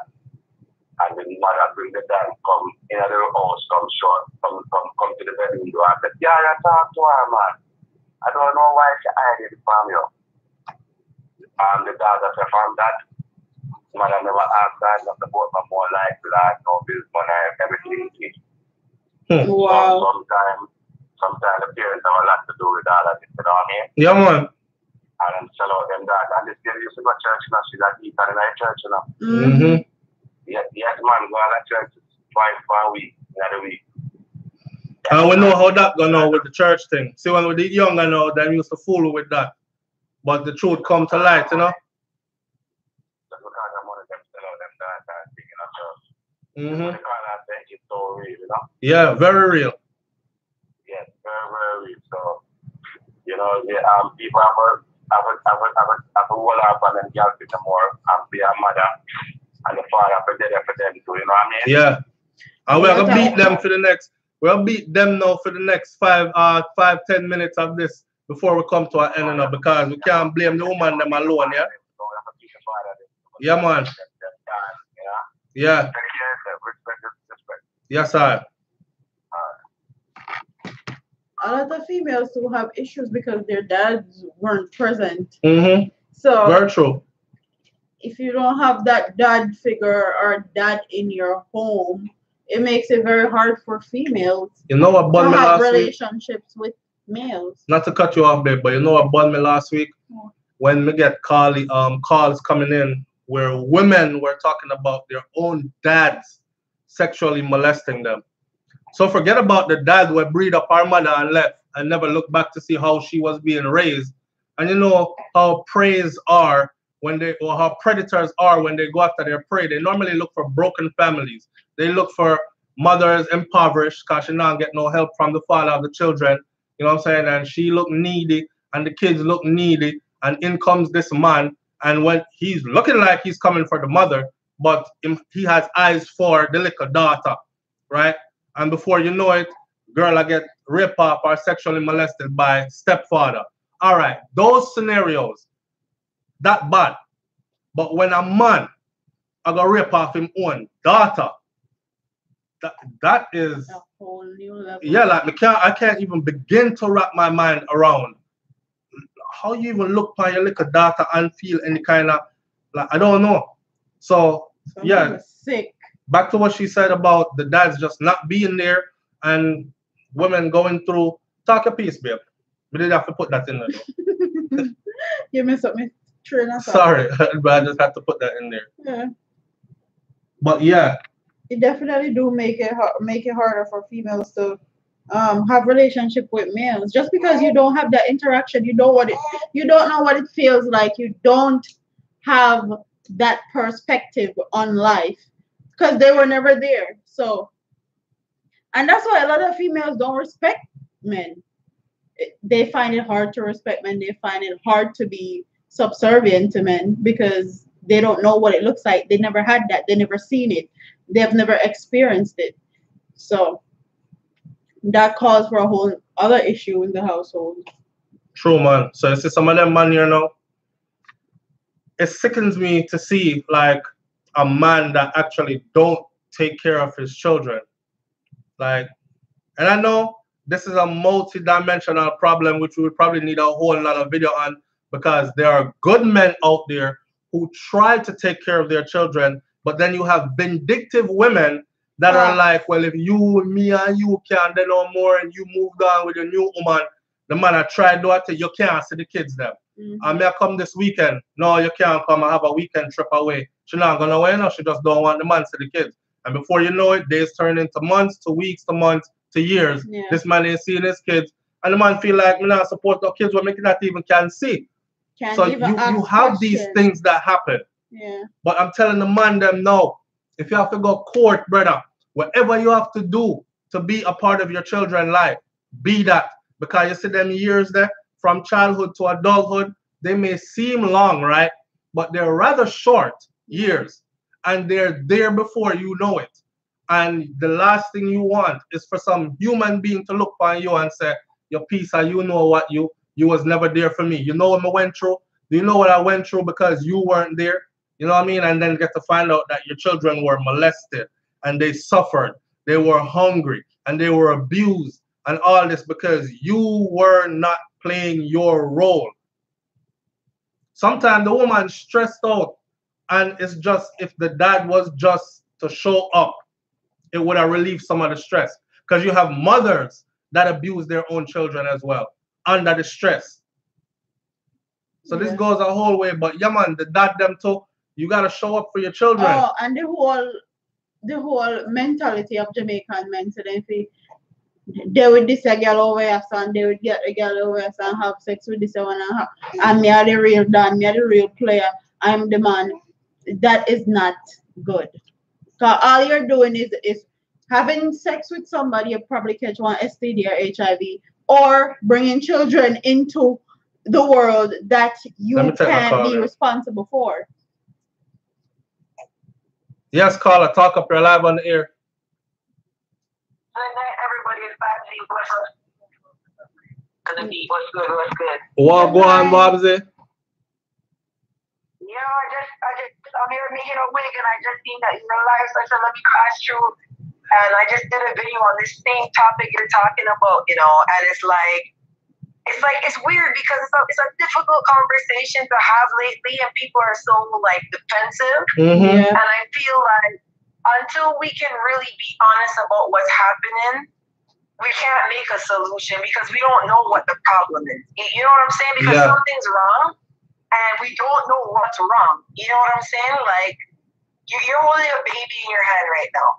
And the mother bring the dad come in the house, come to the bedroom door. I said, yeah, I talk to her, man. I don't know why she hiding from you. The daughter said, from that, mother never asked that, not about my more life, like, no bills, money, everything. Wow. So sometimes the parents have a lot to do with all that, you know what I mean? Yeah, man. And sell out them that. And this girl used to go to church, you know, she's like, eating in her church, you know. Mm-hmm. Yes, man, go to church twice per week, another week. And we know how that going on with the church thing. See, when we were younger now, they used to fool with that. But the truth come to light, you know? Mm-hmm. Yeah, very real. Yes, very real. So, you know, people have a wall up and then girls with more and be a mother and the father for them too, you know what I mean? Yeah. And we're gonna beat them for the next. We'll beat them now for the next 5-10 minutes of this before we come to an end now, because we can't blame the woman them alone, yeah? Yeah, man. Yeah. Yes, sir. A lot of females who have issues because their dads weren't present. Mm-hmm. So very true. If you don't have that dad figure or dad in your home, it makes it very hard for females to have relationships with males. Not to cut you off, babe, but you know what bugged me last week? Yeah. When we get calls coming in where women were talking about their own dads sexually molesting them. So forget about the dad who breed up our mother and left and never looked back to see how she was being raised. And you know how preys are when they, or how predators are when they go after their prey. They normally look for broken families. They look for mothers impoverished because she not get no help from the father of the children. You know what I'm saying? And she look needy and the kids look needy. And in comes this man. And when he's looking like he's coming for the mother, but he has eyes for the little daughter, right? And before you know it, girl, I get raped up or sexually molested by stepfather. All right, those scenarios, that bad. But when a man, I got rape off him own daughter, that is a whole new level. Yeah, like I can't even begin to wrap my mind around how you even look by your little daughter and feel any kind of, like, I don't know. So yeah, sick. Back to what she said about the dads just not being there and women going through. Talk a piece, babe. We didn't have to put that in there. You messed up my train of thought. Sorry, but I just had to put that in there. Yeah. But yeah, it definitely do make it harder for females to have relationship with males. Just because you don't have that interaction, you don't know what it feels like. You don't have that perspective on life because they were never there. So, and that's why a lot of females don't respect men. They find it hard to respect men. They find it hard to be subservient to men because they don't know what it looks like. They never had that. They never seen it. They've never experienced it. So that calls for a whole other issue in the household. True, man. So you see some of them man here now, it sickens me to see like a man that actually don't take care of his children. Like, and I know this is a multi-dimensional problem which we would probably need a whole lot of video on, because there are good men out there who try to take care of their children, but then you have vindictive women that are like, well, if you, me, and you can't do no more and you moved on with your new woman, the man I tried to do it, you can't see the kids them. I may come this weekend. No, you can't come. I have a weekend trip away. She's not going away. No, she just don't want the man to the kids. And before you know it, days turn into months, to weeks, to months, to years. Yeah. This man ain't seeing his kids. And the man feel like, me not support the kids, what make that even can see. So you have these things that happen. Yeah. But I'm telling the man them no. If you have to go court, brother, whatever you have to do to be a part of your children's life, be that. Because you see them years there, from childhood to adulthood, they may seem long, right? But they're rather short years. And they're there before you know it. And the last thing you want is for some human being to look upon you and say, your piece of you know what you was never there for me. You know what I went through? Do you know what I went through because you weren't there? You know what I mean? And then get to find out that your children were molested and they suffered. They were hungry and they were abused and all this because you were not playing your role. Sometimes the woman's stressed out and it's just, if the dad was just to show up, it would have relieved some of the stress. Because you have mothers that abuse their own children as well under the stress. So this goes a whole way, but yeah, man, the dad them too. You gotta show up for your children. Oh, and the whole mentality of Jamaican men. So then they would this a girl over here, and they would get a girl over here and have sex with this one, and me are the real Dan, me are the real player. I'm the man. That is not good. Cause all you're doing is having sex with somebody. You probably catch one STD or HIV, or bringing children into the world that you can't be responsible for. Yes, caller, talk up. You're live on the air. Everybody is back. What's good? What's good? What go on, Bobsy? Yeah, I'm here making a wig, and I just seen that you're live, so I said, let me crash through. And I just did a video on this same topic you're talking about, you know, and it's weird because it's a difficult conversation to have lately, and people are so like defensive. Mm-hmm. And I feel like until we can really be honest about what's happening, we can't make a solution because we don't know what the problem is. You know what I'm saying? Because something's wrong, and we don't know what's wrong. You know what I'm saying? Like, you're holding a baby in your hand right now.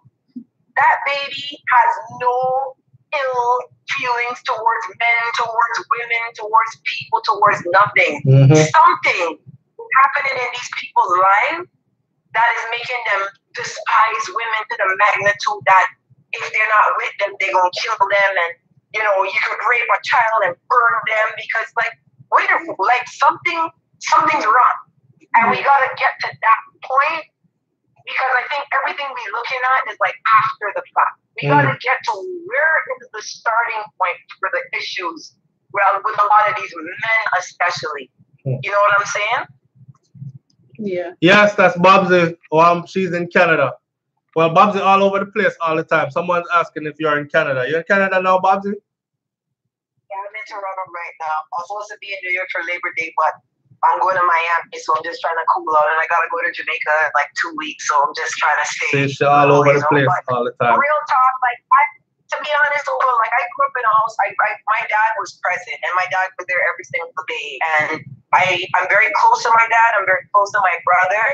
That baby has no ill feelings towards men, towards women, towards people, towards nothing. Mm-hmm. Something happening in these people's lives that is making them despise women to the magnitude that if they're not with them, they're going to kill them. And, you know, you could rape a child and burn them because, like, something's wrong. And we got to get to that point because I think everything we're looking at is, like, after the fact. We got to get to where is the starting point for the issues with a lot of these men especially. You know what I'm saying? Yeah. Yes, that's Bobsy. She's in Canada. Well, Bobsy all over the place all the time. Someone's asking if you're in Canada. You're in Canada now, Bobsy? Yeah, I'm in Toronto right now. I'm supposed to be in New York for Labor Day, but I'm going to Miami, so I'm just trying to cool out. And I got to go to Jamaica in like 2 weeks, so I'm just trying to stay. She's all over the place all the time. Real talk, like, to be honest, like, I grew up in a house. My dad was present, and my dad was there every single day. And I'm very close to my dad. I'm very close to my brother.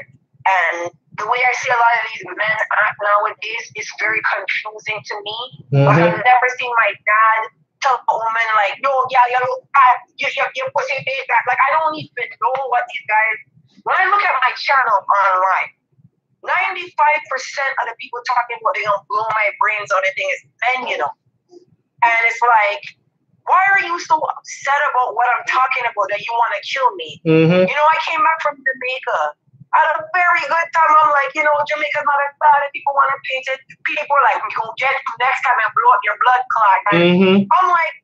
And the way I see a lot of these men act nowadays is very confusing to me. Like, I've never seen my dad tell a woman, like, yo, yeah, you look bad, your pussy big. Like, I don't even know what these guys. When I look at my channel online, 95% of the people talking about they're gonna blow my brains on the thing is men, you know. And it's like, why are you so upset about what I'm talking about that you want to kill me? You know, I came back from Jamaica. I had a very good time. I'm like, you know, Jamaica's not as bad if people want to paint it. People are like, we gonna get you next time and blow up your blood clot. And I'm like,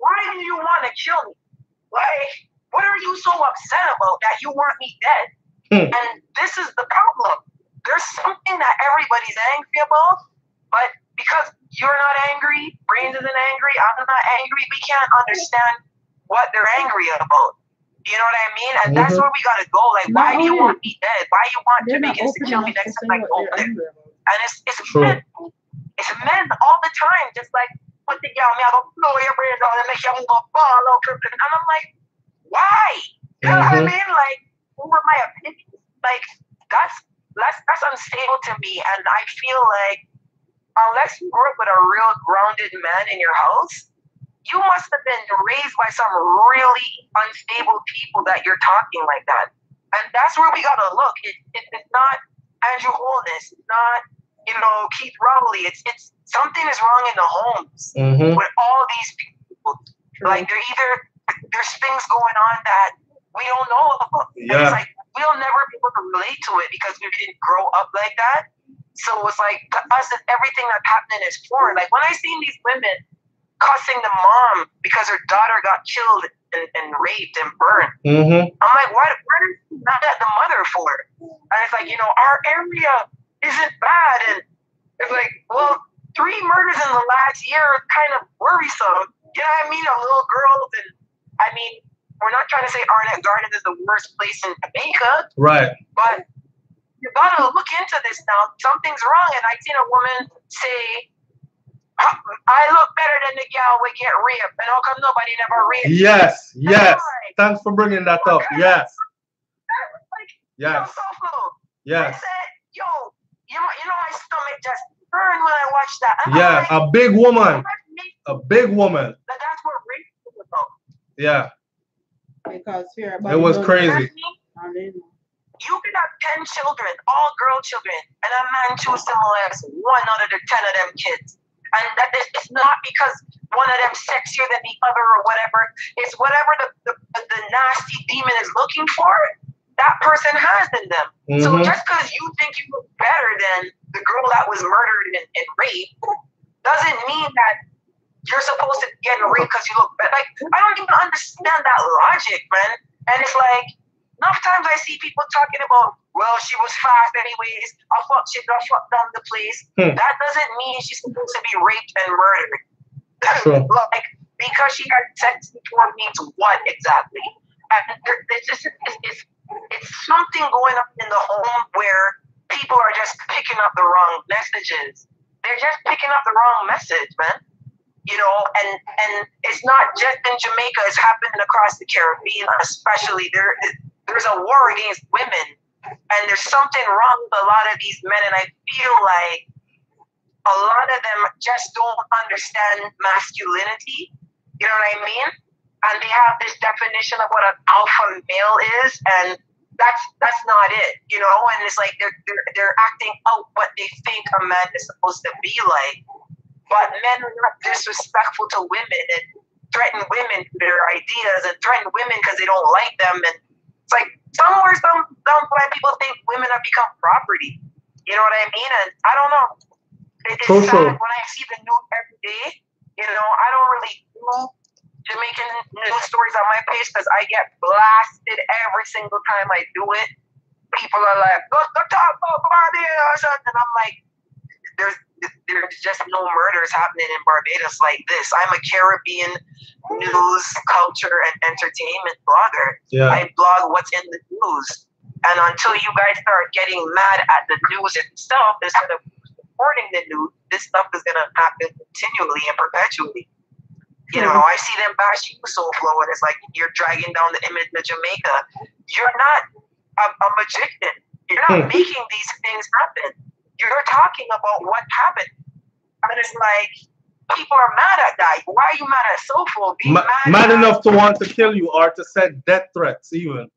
why do you want to kill me? Like, what are you so upset about that you want me dead? And this is the problem. There's something that everybody's angry about, but because you're not angry, Brains isn't angry, I'm not angry, we can't understand what they're angry about. You know what I mean? And that's where we gotta go. Like, why do you want me dead? Why do you want Jamaicans to kill me next time I go there? And it's men. It's men all the time. Just like, put the girl, me, I go blow your brains out and make you go fall out. And I'm like, why? You know what I mean? Like, over my opinion, like, that's unstable to me. And I feel like unless you grew up with a real grounded man in your house, you must have been raised by some really unstable people that you're talking like that. And that's where we gotta look. It's not Andrew Holness. It's not, Keith Rowley. It's something is wrong in the homes with all these people. True. Like there's things going on that we don't know about. Yeah. And it's like we'll never be able to relate to it because we didn't grow up like that. So it's like to us, everything that's happening is foreign. Like when I seen these women cussing the mom because her daughter got killed and raped and burned. I'm like, what are you mad at the mother for? And it's like, our area isn't bad. And it's like, well, 3 murders in the last year is kind of worrisome. You know what I mean? A little girls. And I mean, we're not trying to say Arnett Gardens is the worst place in Jamaica. Right. But you gotta look into this now. Something's wrong. And I seen a woman say, I look better than the gal we get raped, and how come nobody never raped? Yes. Thanks for bringing that up. Yes. Yes. Yes. I said, yo, my stomach just burned when I watched that. Yeah, a big woman. A big woman. That's what rape is about. Yeah. Because it was crazy. You can have 10 children, all girl children, and a man choose to molest 1 out of the 10 of them kids. And that it's not because one of them sexier than the other or whatever. It's whatever the nasty demon is looking for, that person has in them. So just because you think you look better than the girl that was murdered and raped doesn't mean that you're supposed to get raped because you look better. Like, I don't even understand that logic, man. And it's like, enough times I see people talking about, well, she was fast anyways. She got fucked down the place. That doesn't mean she's supposed to be raped and murdered. Sure. Like, because she had sex before means what exactly? And it's something going on in the home where people are just picking up the wrong messages. They're just picking up the wrong message, man. And it's not just in Jamaica. It's happening across the Caribbean, especially. There's a war against women. And there's something wrong with a lot of these men, and I feel like a lot of them just don't understand masculinity. You know what I mean? And they have this definition of what an alpha male is, and that's not it, And it's like they're acting out what they think a man is supposed to be like. But men are not disrespectful to women and threaten women for their ideas and threaten women because they don't like them. And it's like some black people think women have become property. You know what I mean? And I don't know. It's sad when I see the news every day. I don't really do Jamaican news stories on my page because I get blasted every single time I do it. People are like, go talk about Barbados. And I'm like, there's just no murders happening in Barbados like this. I'm a Caribbean news, culture, and entertainment blogger. Yeah. I blog what's in the news. And until you guys start getting mad at the news itself instead of supporting the news, this stuff is going to happen continually and perpetually. I see them bash you, SouFLo, and it's like you're dragging down the image of Jamaica. You're not a magician. You're not making these things happen. You're talking about what happened. And it's like, people are mad at that. Why are you mad at SouFLo? Mad enough to want to kill you or to send death threats even.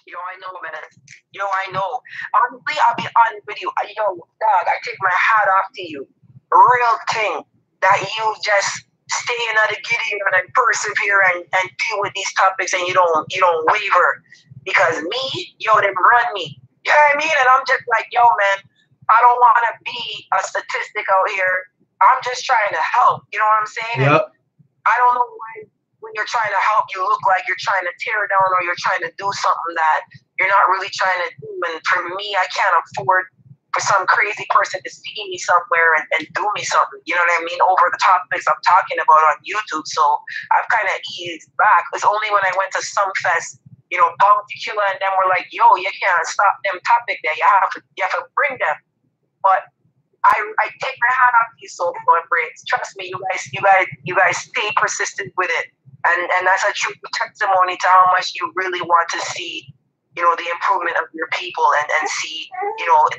I know, man. I know. Honestly, I'll be honest with you. Dog, I take my hat off to you. Real thing that you just stay in the Gideon and persevere and deal with these topics and you don't waver. Because me, they run me. You know what I mean? And I'm just like, man, I don't want to be a statistic out here. I'm just trying to help. You know what I'm saying? Yep. I don't know why when you're trying to help, you look like you're trying to tear down or you're trying to do something that you're not really trying to do. And for me, I can't afford for some crazy person to see me somewhere and do me something. You know what I mean? Over the topics I'm talking about on YouTube. So I've kind of eased back. It's only when I went to SumFest, Bound Tequila, and then we're like, yo, you can't stop them topic there. You have to bring them. But I take my hat off to you, SouFLo and Brains. Trust me, you guys stay persistent with it. And that's a true testimony to how much you really want to see, the improvement of your people and see,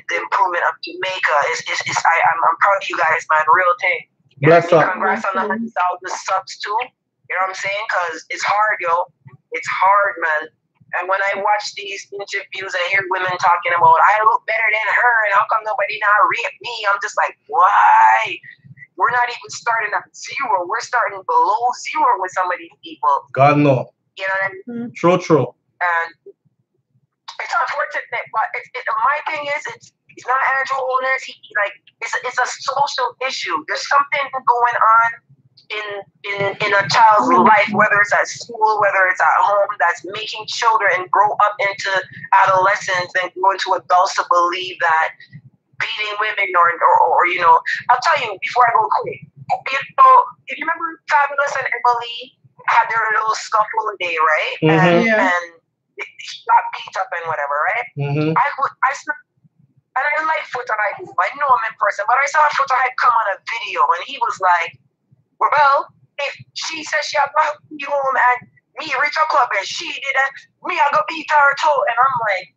the improvement of Jamaica. I'm proud of you guys, man. Real thing. Congrats on the 100,000 subs too. You know what I'm saying? Because it's hard, yo. It's hard, man. And when I watch these interviews, I hear women talking about, I look better than her, and how come nobody not rape me? I'm just like, why? We're not even starting at zero. We're starting below zero with some of these people. God no. You know what I mean? True. And it's unfortunate, but my thing is, it's not Andrew Holness. It's a social issue. There's something going on in a child's life, whether it's at school, whether it's at home, that's making children grow up into adolescence and grow into adults to believe that beating women or you know, I'll tell you before I go quick. You know, if you remember Fabulous and Emily had their little scuffle day, right? And he got beat up and whatever, right? I like Foota Hype. I know him in person, but I saw Foota Hype come on a video and he was like, well, if she says she had to be home and me reach a club and she didn't, me I go beat her too. And I'm like,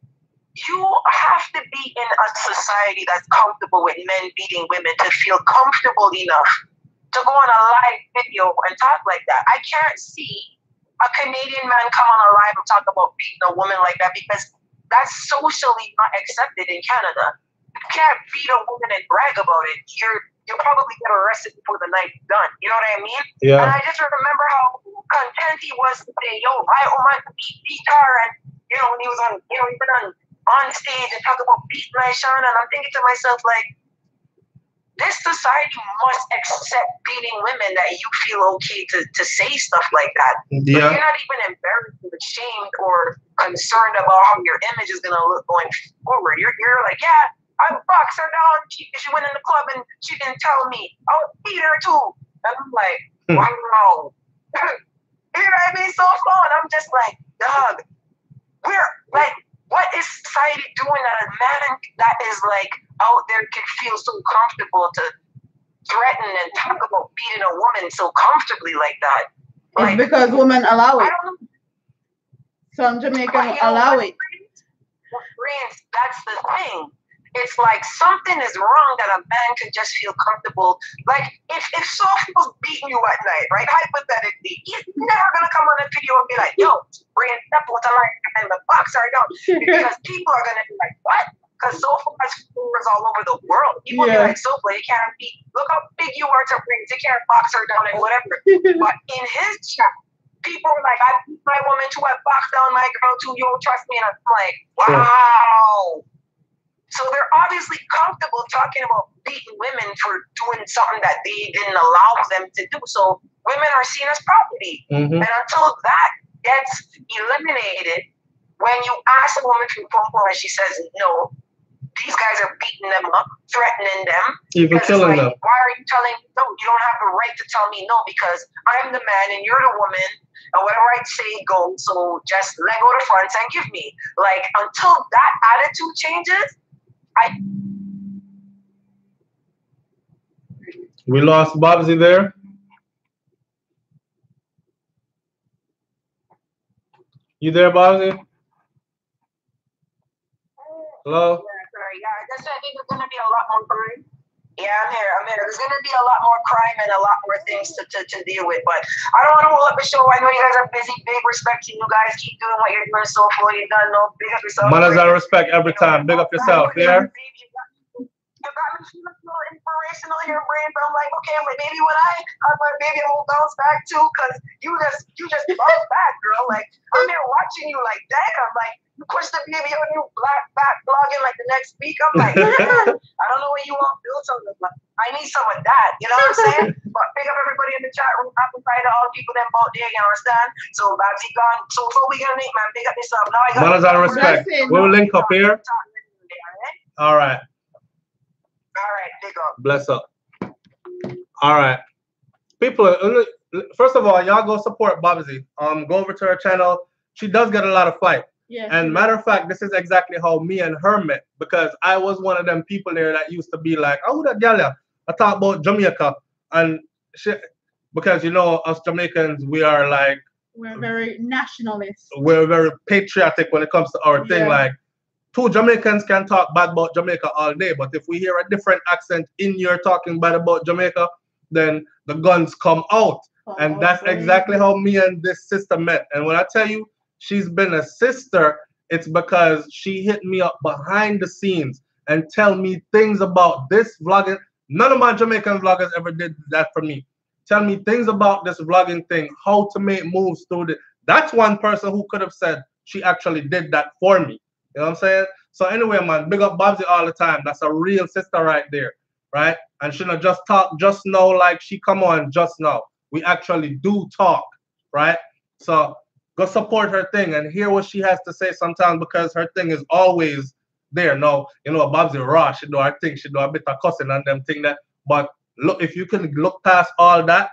you have to be in a society that's comfortable with men beating women to feel comfortable enough to go on a live video and talk like that. I can't see a Canadian man come on a live and talk about beating a woman like that because that's socially not accepted in Canada. You can't beat a woman and brag about it. You'll probably get arrested before the night's done. You know what I mean? Yeah. And I just remember how content he was to say, yo, I beat her, and you know, when he was on, you know, he been on stage and talk about beating my Sean, and I'm thinking to myself, like, this society must accept beating women that you feel okay to say stuff like that. Yeah. But you're not even embarrassed or ashamed or concerned about how your image is gonna look going forward. You're like, yeah, I boxed her down. She went in the club and she didn't tell me. I'll beat her too. And I'm like, wow. You know what I mean? So fun. I'm just like, dog, we're like, what is society doing that a man that is like out there can feel so comfortable to threaten and talk about beating a woman so comfortably like that? Like, it's because women allow it. I don't know. Some Jamaicans allow it. That's the thing. It's like something is wrong that a man can just feel comfortable. Like if Soph was beating you at night, right? Hypothetically, he's never gonna come on a video and be like, "Yo, Brian, that was a lie," and the box are down because people are gonna be like, "What?" Because Soph has followers all over the world. People be like, "Soph, you can't beat. Look how big you are to bring. You can't box her down and whatever." But in his chat, people were like, "I beat my woman too. I boxed down my girl too. You don't trust me?" And I'm like, "Wow." So they're obviously comfortable talking about beating women for doing something that they didn't allow them to do. So women are seen as property. And until that gets eliminated, when you ask a woman to pump and she says no, these guys are beating them up, threatening them. Even killing them. Why are you telling me no? You don't have the right to tell me no because I'm the man and you're the woman. And whatever I say goes. So just let go the front and give me. Like until that attitude changes, we lost Bobsy there. You there, Bobsy? Hello? Sorry, yeah, I think there's gonna be a lot more crime. Yeah, I'm here. There's gonna be a lot more crime and a lot more things to deal with. But I don't want to hold up the show. I know you guys are busy. Big respect to you guys. Keep doing what you're doing so full. You done no big up yourself. Manners and respect every time. Big up yourself. Yeah. You got me feeling a little inspirational here, brain. But I'm like, okay, maybe when I have my baby, I will bounce back too, because you just bounce back, girl. Like I'm here watching you, like damn, like you push the baby on you back blogging like the next week. I'm like, man, I don't know where you want to build something, but I need some of that. You know what I'm saying? But pick up everybody in the chat room. I'm excited all the people that bought there. You understand? So Babsy gone. So what we gonna make, man? Pick up yourself. Now I got. Manners and respect. We'll link up here. All right. All right, big up. Bless up. All right. People, first of all, y'all go support Bobsy. Go over to her channel. She does get a lot of fight. Yeah. And matter of fact, this is exactly how me and her met, because I was one of them people there that used to be like, oh, that gal, I talk about Jamaica. And she, because, you know, us Jamaicans, we are like... We're very nationalist. We're very patriotic when it comes to our thing. Like, two Jamaicans can talk bad about Jamaica all day, but if we hear a different accent in your talking bad about Jamaica, then the guns come out. And that's exactly how me and this sister met. And when I tell you, she's been a sister, it's because she hit me up behind the scenes and tell me things about this vlogging. None of my Jamaican vloggers ever did that for me. Tell me things about this vlogging thing, how to make moves through it. That's one person who could have said she actually did that for me. You know what I'm saying? So anyway, man, big up Bobsy all the time. That's a real sister right there, right? And she not just talk just now like she come on just now. We actually do talk, right? So go support her thing and hear what she has to say sometimes, because her thing is always there. No, you know, Bobsy raw. She do her thing. She do a bit of cussing and them thing that. But look, if you can look past all that,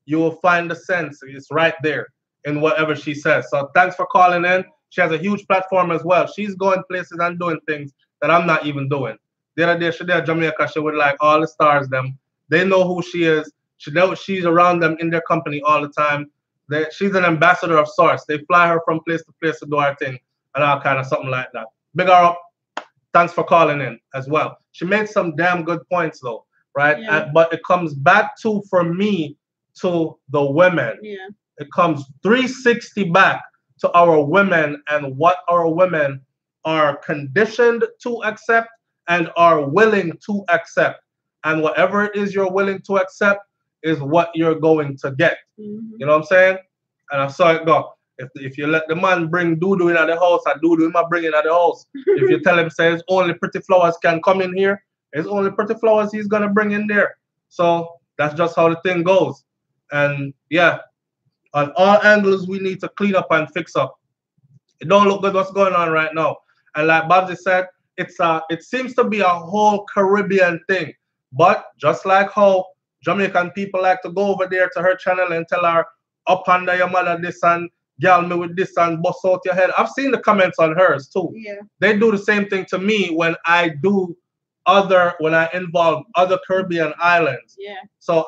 you will find the sense. It's right there in whatever she says. So thanks for calling in. She has a huge platform as well. She's going places and doing things that I'm not even doing. The other day she did Jamaica. She would like all the stars them. They know who she is. She knows she's around them in their company all the time. She's an ambassador of sorts. They fly her from place to place to do her thing and all kind of something like that. Big her up. Thanks for calling in as well. She made some damn good points though, right? Yeah. But it comes back to, for me, to the women. Yeah. It comes 360 back to our women and what our women are conditioned to accept and are willing to accept. And whatever it is you're willing to accept is what you're going to get. Mm-hmm. You know what I'm saying? And I saw it go. If you let the man bring doo-doo in at the house, and doo-doo might bring in at the house. If you tell him, says only pretty flowers can come in here, it's only pretty flowers he's going to bring in there. So that's just how the thing goes. And yeah, on all angles, we need to clean up and fix up. It don't look good what's going on right now. And like Bobsy said, it seems to be a whole Caribbean thing. But just like how Jamaican people like to go over there to her channel and tell her, up under your mother this and girl me with this and bust out your head. I've seen the comments on hers too. Yeah. They do the same thing to me when I involve other Caribbean islands. Yeah. So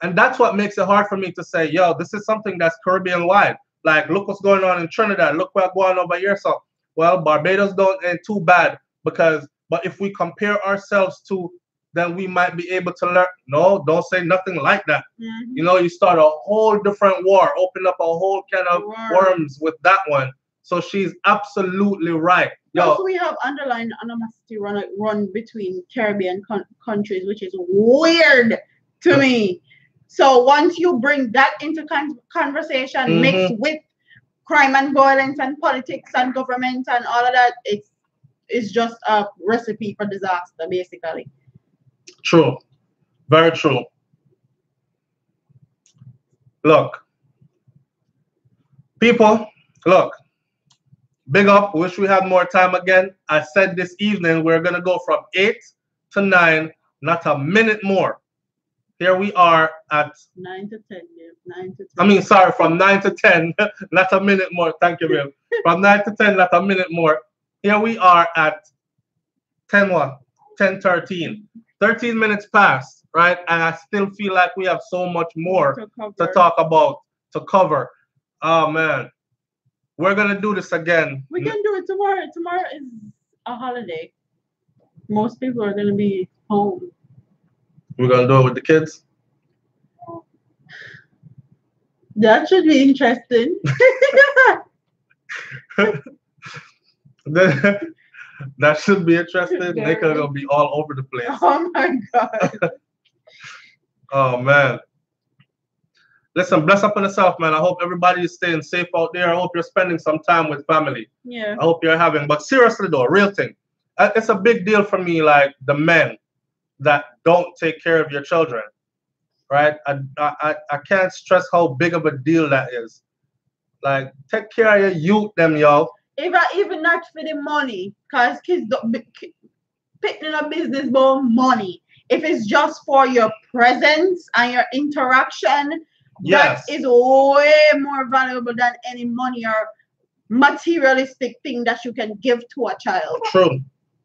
and that's what makes it hard for me to say, yo, this is something that's Caribbean wide. Like, look what's going on in Trinidad. Look what's going on over here. So, well, Barbados ain't too bad but if we compare ourselves to, then we might be able to learn. No, don't say nothing like that. Mm-hmm. You know, you start a whole different war, open up a whole can of worms with that one. So she's absolutely right. Plus, we have underlying animosity run between Caribbean countries, which is weird to me. So once you bring that into conversation, mixed with crime and violence and politics and government and all of that, it's just a recipe for disaster, basically. True. Very true. Look. People, look. Big up. Wish we had more time again. I said this evening we're going to go from 8 to 9, not a minute more. Here we are at 9 to 10. Yeah. 9 to 10. I mean, sorry, from 9 to 10, not a minute more. Thank you, Bill. From 9 to 10, not a minute more. Here we are at 10:13. 13 minutes past, right? And I still feel like we have so much more to talk about, to cover. Oh, man. We're going to do this again. We can do it tomorrow. Tomorrow is a holiday. Most people are going to be home. We're going to do it with the kids? That should be interesting. That should be interesting. They're going to be all over the place. Oh, my God. Oh, man. Listen, bless up on yourself, man. I hope everybody is staying safe out there. I hope you're spending some time with family. Yeah. I hope you're having. But seriously, though, real thing. It's a big deal for me, like the men that don't take care of your children, right? I can't stress how big of a deal that is. Like, take care of your youth, them, yo. Even not for the money, because kids don't picking a business about money. If it's just for your presence and your interaction, yes, that is way more valuable than any money or materialistic thing that you can give to a child. True.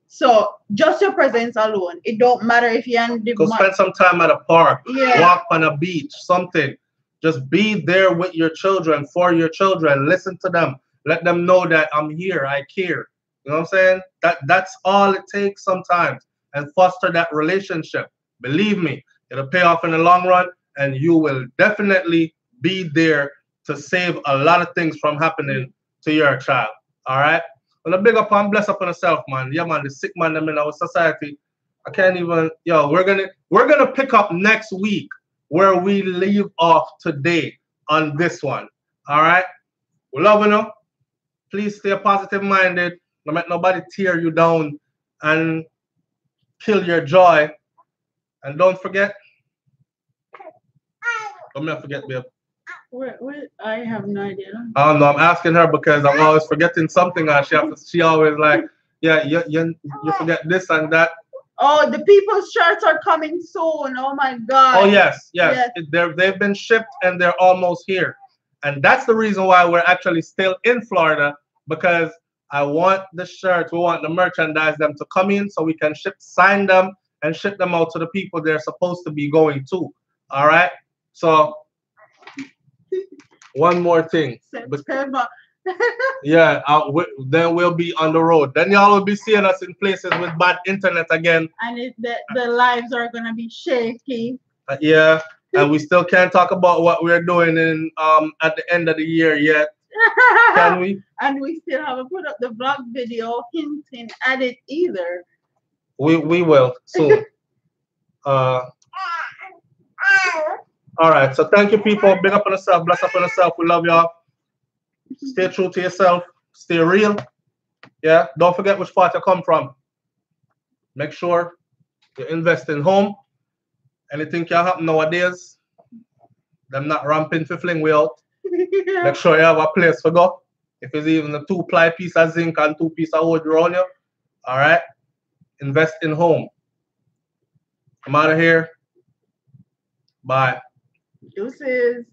So just your presence alone. It don't matter if you're in the go spend some time at a park, yeah, walk on a beach, something. Just be there with your children, for your children. Listen to them. Let them know that I'm here, I care. You know what I'm saying? That's all it takes sometimes. And foster that relationship. Believe me, it'll pay off in the long run, and you will definitely be there to save a lot of things from happening to your child. All right? When I big up and bless up on yourself, man. Yeah, man, the sick man them in our society. I can't even, yo, we're gonna pick up next week where we leave off today on this one. All right? We love you. Please stay positive minded. Don't let nobody tear you down and kill your joy. And don't forget. Don't me forget, babe. I have no idea. I don't know. I'm asking her because I'm always forgetting something. And she always like, yeah, you forget this and that. Oh, the people's shirts are coming soon. Oh my God. Oh yes. They've been shipped and they're almost here. And that's the reason why we're actually still in Florida, because I want the shirts, we want the merchandise them to come in so we can sign them and ship them out to the people they're supposed to be going to. All right. So one more thing. September. Yeah, then we'll be on the road. Then y'all will be seeing us in places with bad internet again. And the lives are gonna be shaky. Yeah, and we still can't talk about what we're doing in at the end of the year yet. Can we? And we still haven't put up the vlog video hinting at it either. We will soon. All right, so thank you, people. Big up on yourself, bless up on yourself. We love y'all. Stay true to yourself. Stay real. Yeah, don't forget which part you come from. Make sure you invest in home. Anything can happen nowadays. Them not ramping for fling way out. Make sure you have a place to go. If it's even a 2-ply piece of zinc and 2 pieces of wood around you. All right. Invest in home. I'm out of here. Bye. Deuces.